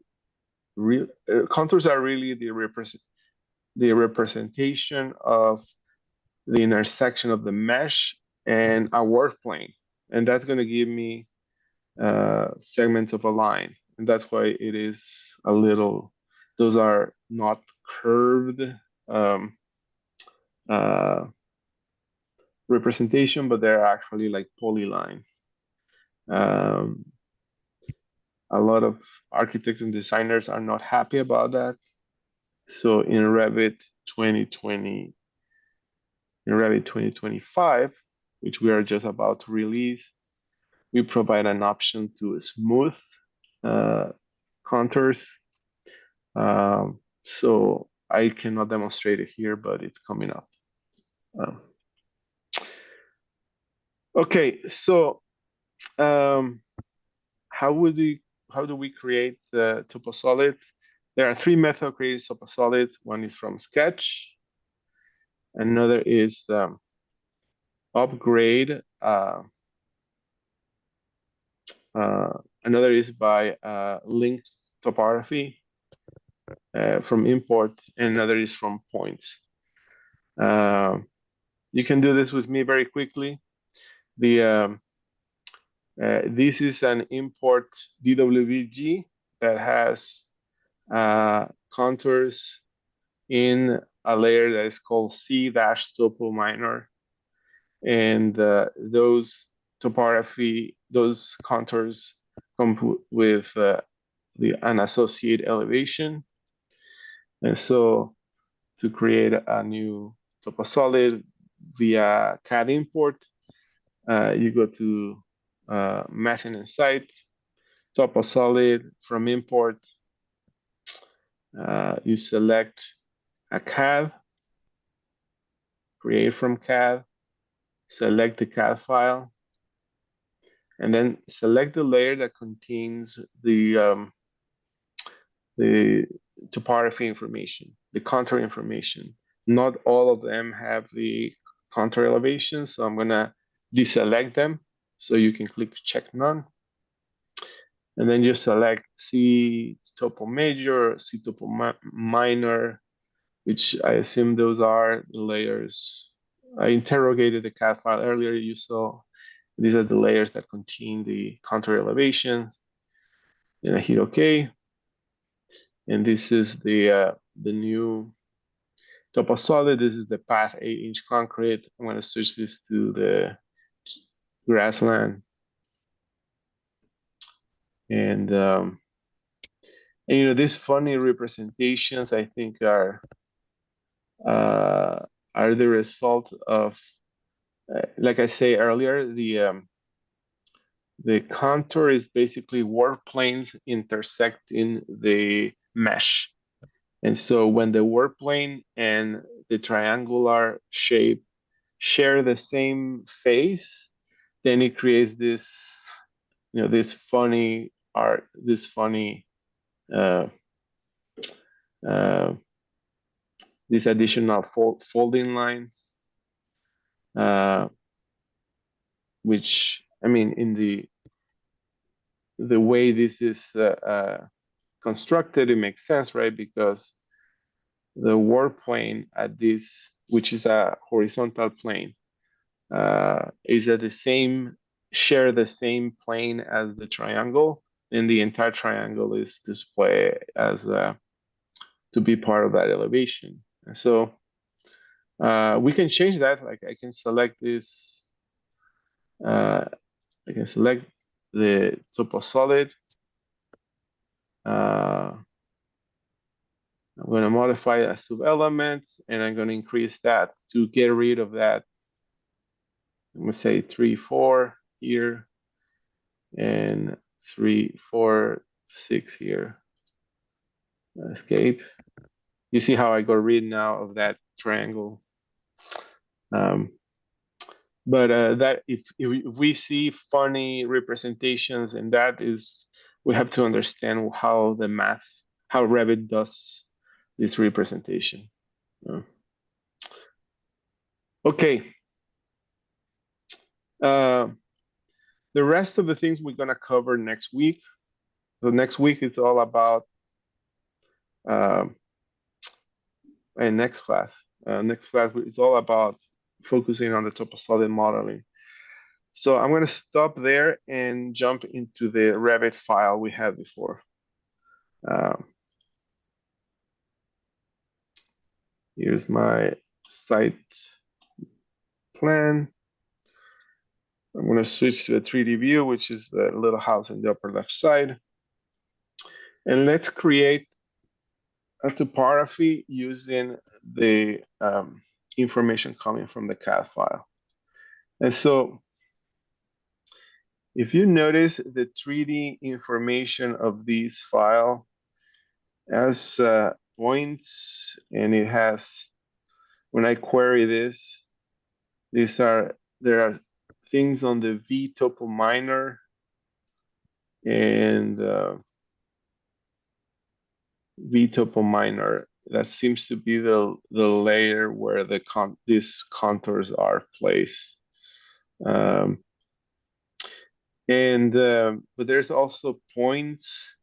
real. Contours are really the representation of the intersection of the mesh and a work plane, and that's going to give me segments of a line, and that's why it is a little. Those are not curved representation, but they're actually like polylines. A lot of architects and designers are not happy about that. So in Revit 2020, in Revit 2025, which we are just about to release, we provide an option to smooth contours. So I cannot demonstrate it here, but it's coming up. Okay, so how do we create the toposolids? There are 3 methods of creating toposolids. One is from Sketch. Another is upgrade. Another is by linked topography from import, and another is from points. You can do this with me very quickly. This is an import DWG that has contours in a layer that is called C-topo minor, and those topography, those contours come with an associated elevation, and so to create a new toposolid via CAD import, you go to maintenance site, toposolid from import, you select a CAD, create from CAD, select the CAD file, and then select the layer that contains the topography information, the contour information. Not all of them have the contour elevation, so I'm gonna deselect them. So you can click check none. And then you select C topo major, C topo minor, which I assume those are the layers. I interrogated the CAD file earlier. You saw these are the layers that contain the contour elevations. Then I hit OK. And this is the new topo solid. This is the path 8-inch concrete. I'm going to switch this to the grassland. And you know, these funny representations, I think, are the result of, like I say earlier, the contour is basically work planes intersecting the mesh. And so when the work plane and the triangular shape share the same face, then it creates this, you know, this funny art, this funny, uh, uh, these additional folding lines, which, I mean, in the way this is constructed, it makes sense, right? Because the work plane at this, which is a horizontal plane, is at the same, share the same plane as the triangle, and the entire triangle is displayed as to be part of that elevation. And so we can change that. Like I can select this, I can select the topo solid. I'm going to modify a sub element, and I'm going to increase that to get rid of that. I'm going to say 3, 4 here, and 3, 4, 6 here. Escape. You see how I got rid now of that triangle. But that if we see funny representations, and that is, we have to understand how the math, how Revit does this representation. Okay. The rest of the things we're gonna cover next week. So next week is all about, and next class is all about focusing on the toposolid modeling. So I'm going to stop there and jump into the Revit file we had before. Here's my site plan. I'm going to switch to a 3D view, which is the little house in the upper left side. And let's create a topography using the information coming from the CAD file. And so if you notice the 3D information of this file has points, and it has, when I query this, there are things on the V topo minor and V topo minor. That seems to be the layer where these contours are placed. But there's also points,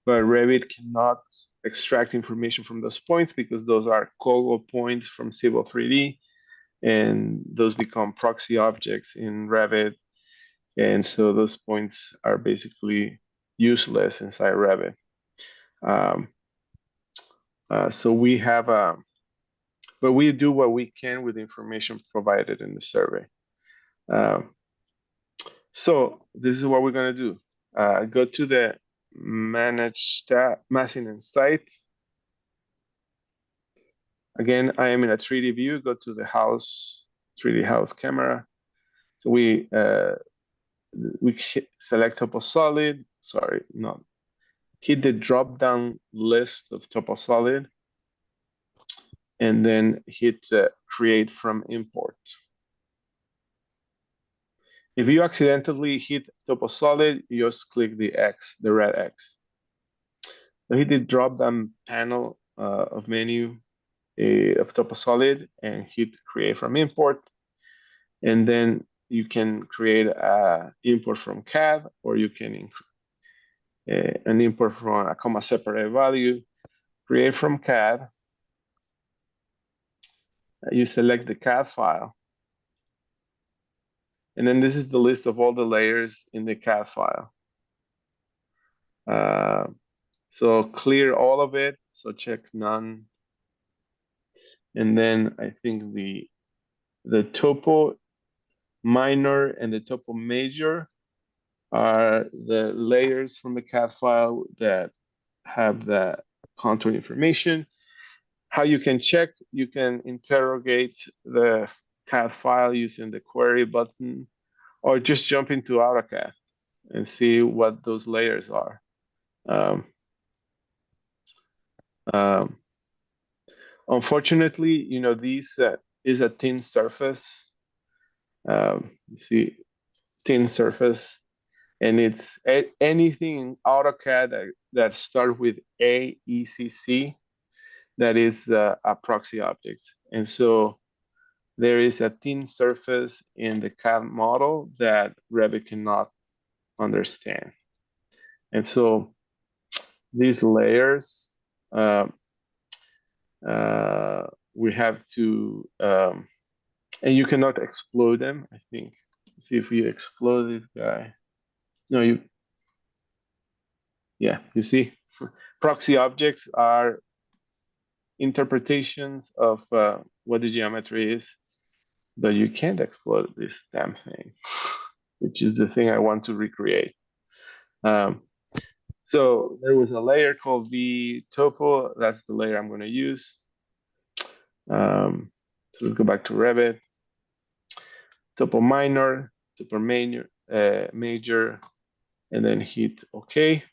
but Revit cannot extract information from those points because those are Kogo points from Civil 3D. and those become proxy objects in Revit. And so those points are basically useless inside Revit. Um, so we have but we do what we can with the information provided in the survey. Um, so this is what we're going to do. Go to the Manage tab, Massing and Site. Again, I am in a 3D view. Go to the house, 3D house camera. So we select Topo Solid. Sorry, not. Hit the drop down list of Topo Solid, and then hit Create from Import. If you accidentally hit Topo Solid, you just click the X, the red X. So hit the drop down panel of menu of Topo Solid and hit Create from Import. And then you can create an import from CAD, or you can an import from a comma separated value. Create from CAD. You select the CAD file. And then this is the list of all the layers in the CAD file. So clear all of it. So check none. And then I think the topo minor and the topo major are the layers from the CAD file that have the contour information. How you can check, you can interrogate the CAD file using the query button, or just jump into AutoCAD and see what those layers are. Unfortunately, you know, these is a thin surface. You see, thin surface, and it's anything in AutoCAD that start with AECC, that is a proxy object. And so there is a thin surface in the CAD model that Revit cannot understand. And so these layers, we have to, and you cannot explode them, I think. See if we explode this guy. No, yeah, you see, proxy objects are interpretations of what the geometry is, but you can't explode this damn thing, which is the thing I want to recreate. So there was a layer called vTopo. That's the layer I'm going to use. So let's go back to Revit. Topo minor, topo major, major, and then hit OK.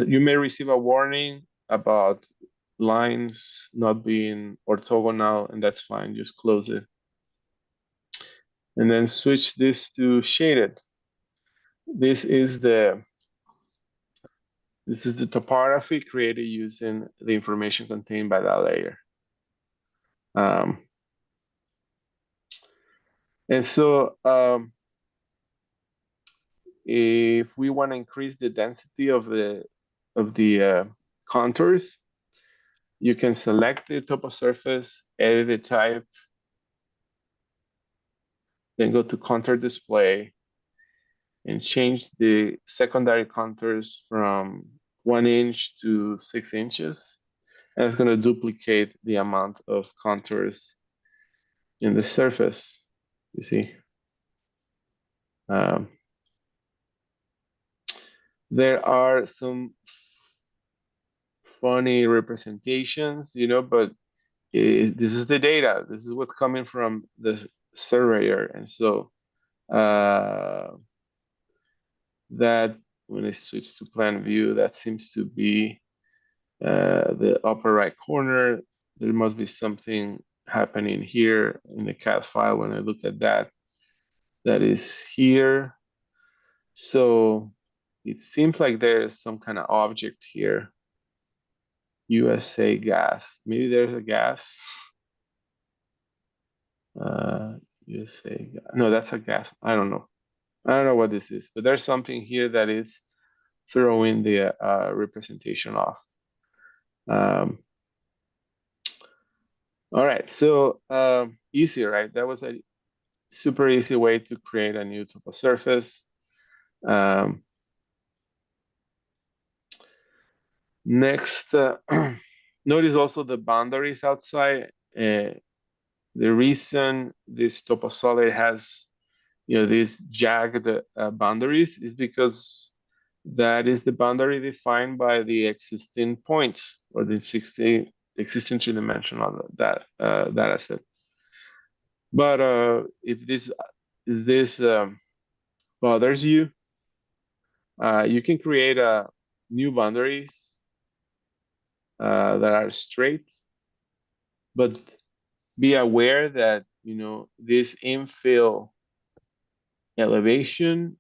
You may receive a warning about lines not being orthogonal, and that's fine. Just close it. And then switch this to shaded. This is the topography created using the information contained by that layer. And so if we want to increase the density of the contours, you can select the topo surface, edit the type, then go to contour display and change the secondary contours from 1 inch to 6 inches. And it's going to duplicate the amount of contours in the surface, you see. There are some funny representations, you know, but this is the data. This is what's coming from the surveyor. And so that, when I switch to plan view, that seems to be the upper right corner. There must be something happening here in the CAD file when I look at that. That is here. So it seems like there is some kind of object here. USA gas. Maybe there's a gas. USA gas. No, that's a gas. I don't know. I don't know what this is, but there's something here that is throw in the representation of. All right, so easy, right? That was a super easy way to create a new topo surface. Next, notice also the boundaries outside. The reason this topo solid has, these jagged boundaries is because that is the boundary defined by the existing points or the existing three-dimensional data set. But if this bothers you, you can create new boundaries that are straight, but be aware that this infill elevation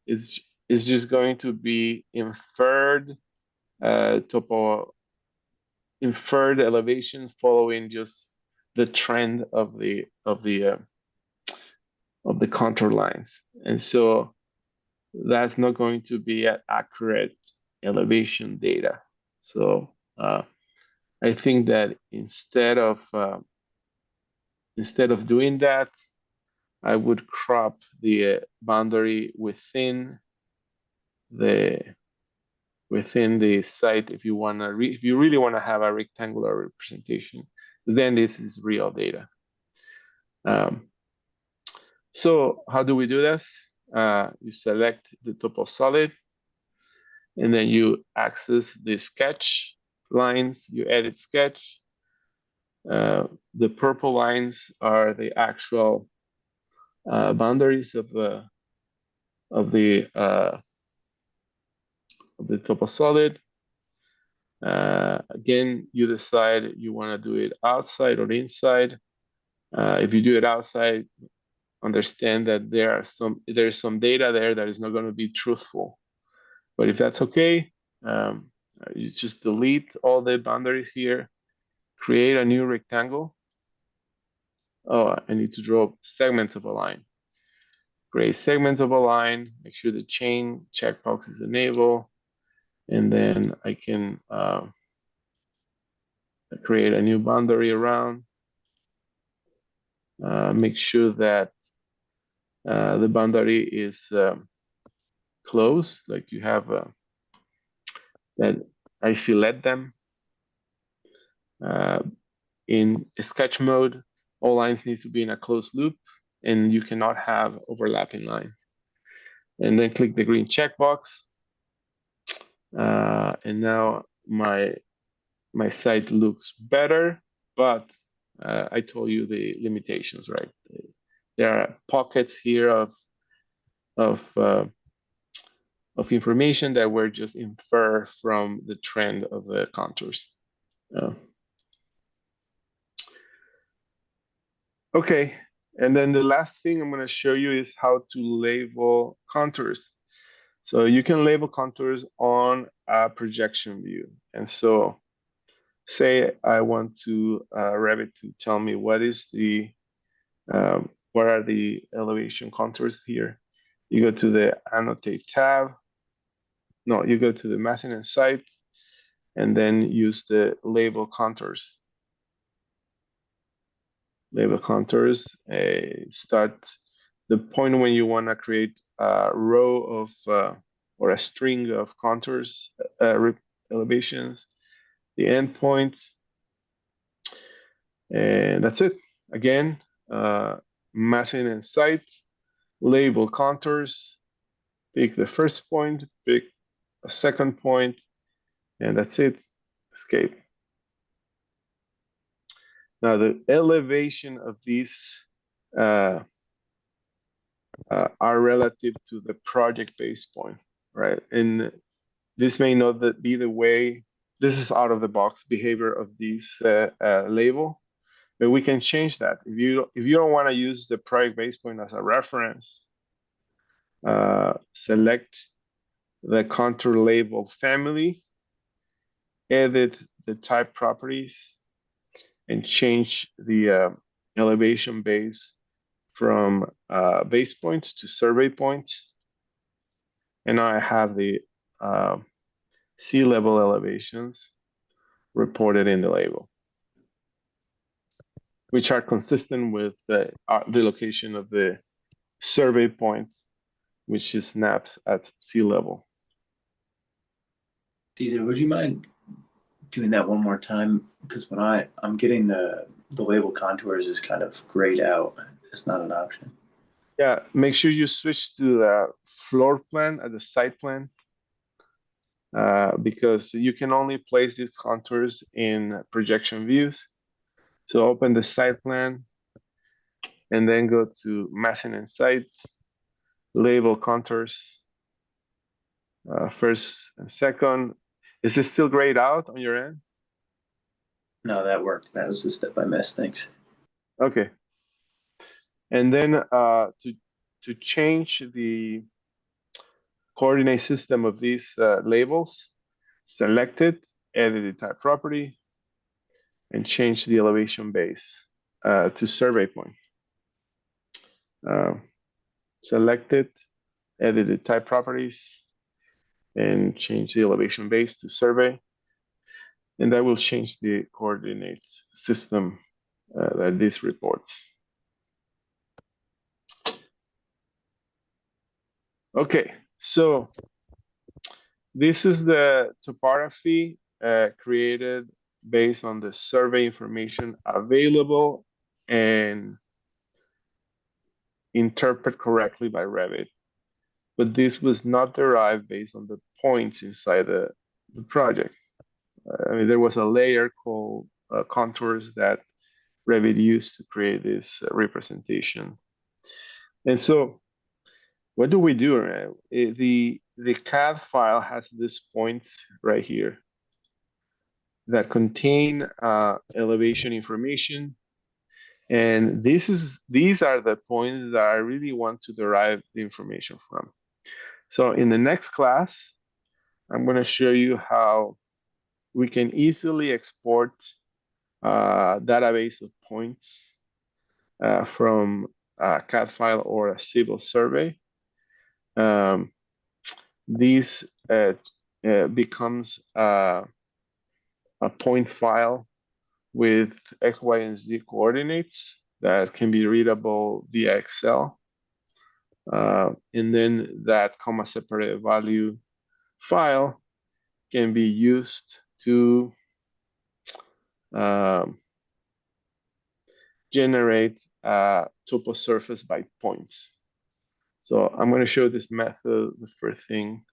is just going to be inferred inferred elevation following just the trend of the contour lines, and so that's not going to be an accurate elevation data. So I think that instead of doing that, I would crop the boundary within the site if you really want to have a rectangular representation, then this is real data. So how do we do this? You select the topo solid, and then you access the sketch lines. You edit sketch. The purple lines are the actual boundaries of the topo solid. Again, you decide you want to do it outside or inside. If you do it outside, understand that there's some data there that is not going to be truthful. But if that's okay, you just delete all the boundaries here, create a new rectangle. Oh, I need to draw segments of a line. Create segment of a line, make sure the chain checkbox is enabled, and then I can create a new boundary around. Make sure that the boundary is closed, like you have that I fillet them. In sketch mode, all lines need to be in a closed loop, and you cannot have overlapping lines. And then click the green checkbox. And now my site looks better, but I told you the limitations, right? There are pockets here of information that were just infer from the trend of the contours. Okay, and then the last thing I'm going to show you is how to label contours. So you can label contours on a projection view. And so say I want to Revit to tell me what are the elevation contours here. You go to the annotate tab. No, you go to the mapping and site, and then use the label contours. Label contours. Start the point when you want to create a row of or a string of contours, elevations, the endpoint, and that's it. Again, mapping and site, label contours, pick the first point, pick a second point, and that's it. Escape. Now the elevation of these are relative to the project base point, right? And this may not be the way. This is out of the box behavior of this label, but we can change that. If you don't want to use the project base point as a reference, select the contour label family, edit the type properties, and change the elevation base from base points to survey points. And now I have the sea level elevations reported in the label, which are consistent with the location of the survey point, which is snapped at sea level. Caesar, would you mind doing that one more time? Because when I'm getting the label contours is kind of grayed out. It's not an option. Yeah, make sure you switch to the floor plan at the site plan, because you can only place these contours in projection views. So open the site plan and then go to massing and site, label contours, first and second. Is this still grayed out on your end? No, that worked. That was the step I missed. Thanks. Okay. And then to change the coordinate system of these labels, select it, edit the type property, and change the elevation base to survey point. Select it, edit the type properties, and change the elevation base to survey. And that will change the coordinate system that this reports. Okay, so this is the topography created based on the survey information available and interpreted correctly by Revit. But this was not derived based on the points inside the project. I mean, there was a layer called contours that Revit used to create this representation. And so what do we do? The CAD file has these points right here that contain elevation information. And these are the points that I really want to derive the information from. So in the next class, I'm going to show you how we can easily export a database of points from a CAD file or a civil survey. These becomes a point file with X, Y, and Z coordinates that can be readable via Excel. And then that comma separated value file can be used to generate a topo surface by points. So I'm going to show this method the first thing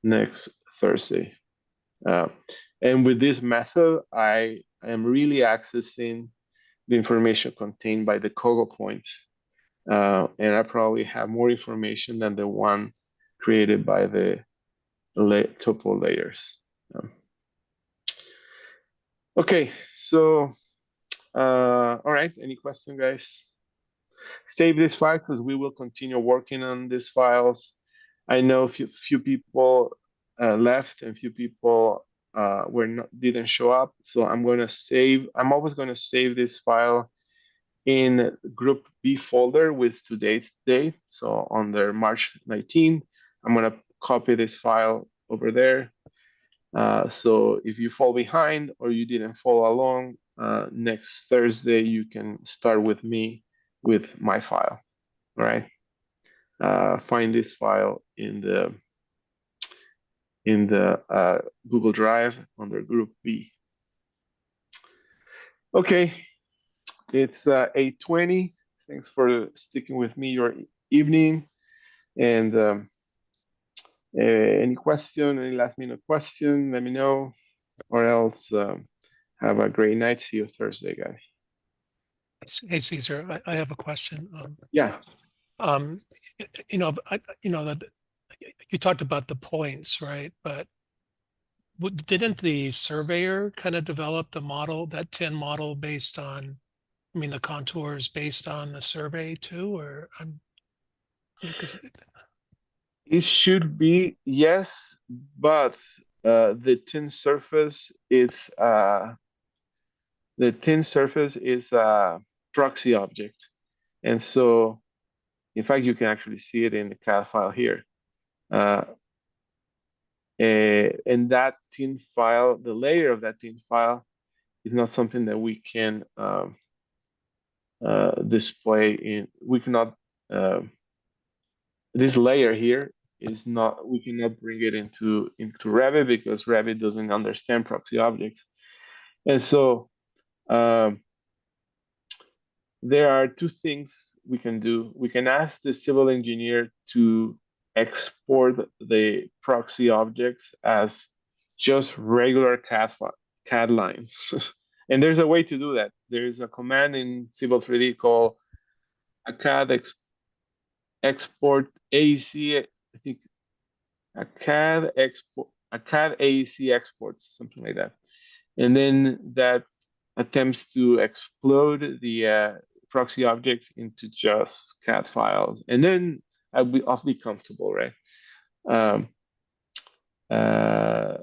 next Thursday. And with this method, I am really accessing the information contained by the Kogo points. And I probably have more information than the one created by the topo layers. Okay, so, all right, any question, guys? Save this file because we will continue working on these files. I know few people left and few people didn't show up. So I'm always going to save this file in group B folder with today's date. So on the March 19, I'm going to copy this file over there. So if you fall behind or you didn't follow along, next Thursday, you can start with me with my file, all right? Find this file in the Google Drive under Group B. Okay, it's 8:20. Thanks for sticking with me your evening. And any question, any last minute question, let me know, or else have a great night. See you Thursday, guys. Hey, Caesar, I have a question. Yeah. That you talked about the points, right? But didn't the surveyor kind of develop the model, that 10 model based on, the contours based on the survey too, or It should be, yes, but the thin surface is a proxy object. And so, in fact, you can actually see it in the CAD file here. Uh, and that tin file, the layer of that tin file, is not something that we can display in. We cannot. This layer here is not. We cannot bring it into Revit because Revit doesn't understand proxy objects, and so. Um, there are two things we can do. We can ask the civil engineer to export the proxy objects as just regular CAD lines. And there's a way to do that. There's a command in Civil 3D called a export AEC, I think a CAD AEC export, something like that. And then that attempts to explode the proxy objects into just CAD files, and then I'll be awfully comfortable, right? Um, uh,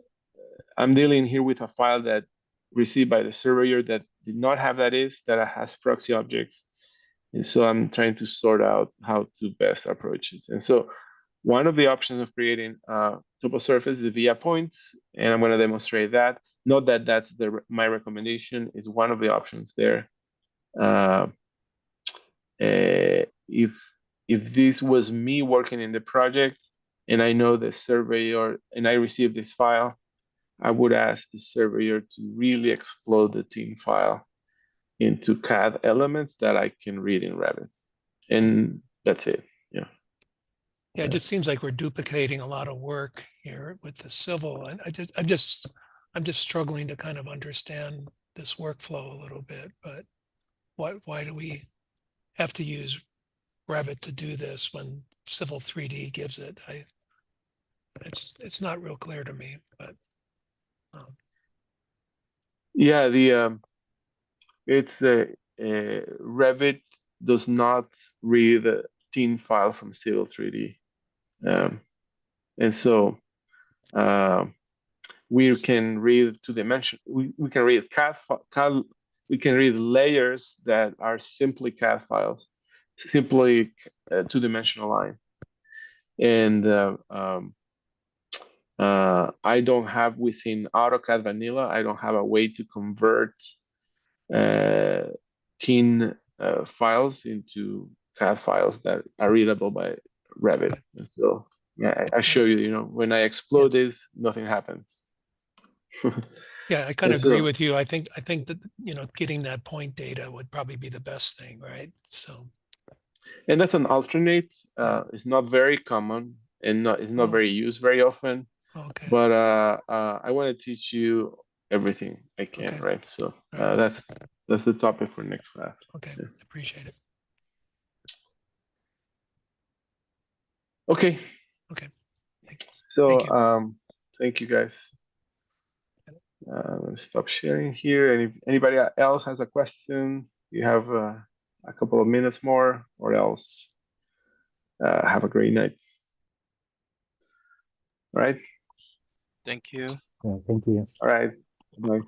I'm dealing here with a file that received by the surveyor that did not have that has proxy objects, and so I'm trying to sort out how to best approach it. And so one of the options of creating topo surface is via points, and I'm going to demonstrate that. Not that that's my recommendation, is one of the options there. If this was me working in the project and I know the surveyor and I received this file, I would ask the surveyor to really explode the team file into CAD elements that I can read in Revit. And that's it. Yeah. Yeah, it just seems like we're duplicating a lot of work here with the civil. And I'm just struggling to kind of understand this workflow a little bit, but why do we have to use Revit to do this when Civil 3D gives it? It's not real clear to me, but Yeah, it's Revit does not read the team file from Civil 3D. And so we can read two dimension. We can read CAD. We can read layers that are simply CAD files, simply two-dimensional line. And I don't have within AutoCAD Vanilla. I don't have a way to convert tin files into CAD files that are readable by Revit. And so yeah, I show you. You know, when I explode this, nothing happens. Yeah, I kind of And agree so, with you. I think that, you know, getting that point data would probably be the best thing, right? So, and that's an alternate. Yeah. It's not very common and it's not Oh. very used very often. okay. But I want to teach you everything I can, Okay. right? So Right. that's the topic for next class. Okay. Yeah. Appreciate it. Okay. Okay. So Thank you. thank you guys. Let me stop sharing here. And if anybody else has a question, you have a couple of minutes more, or else have a great night. All right. Thank you. Yeah, thank you. All right. Bye.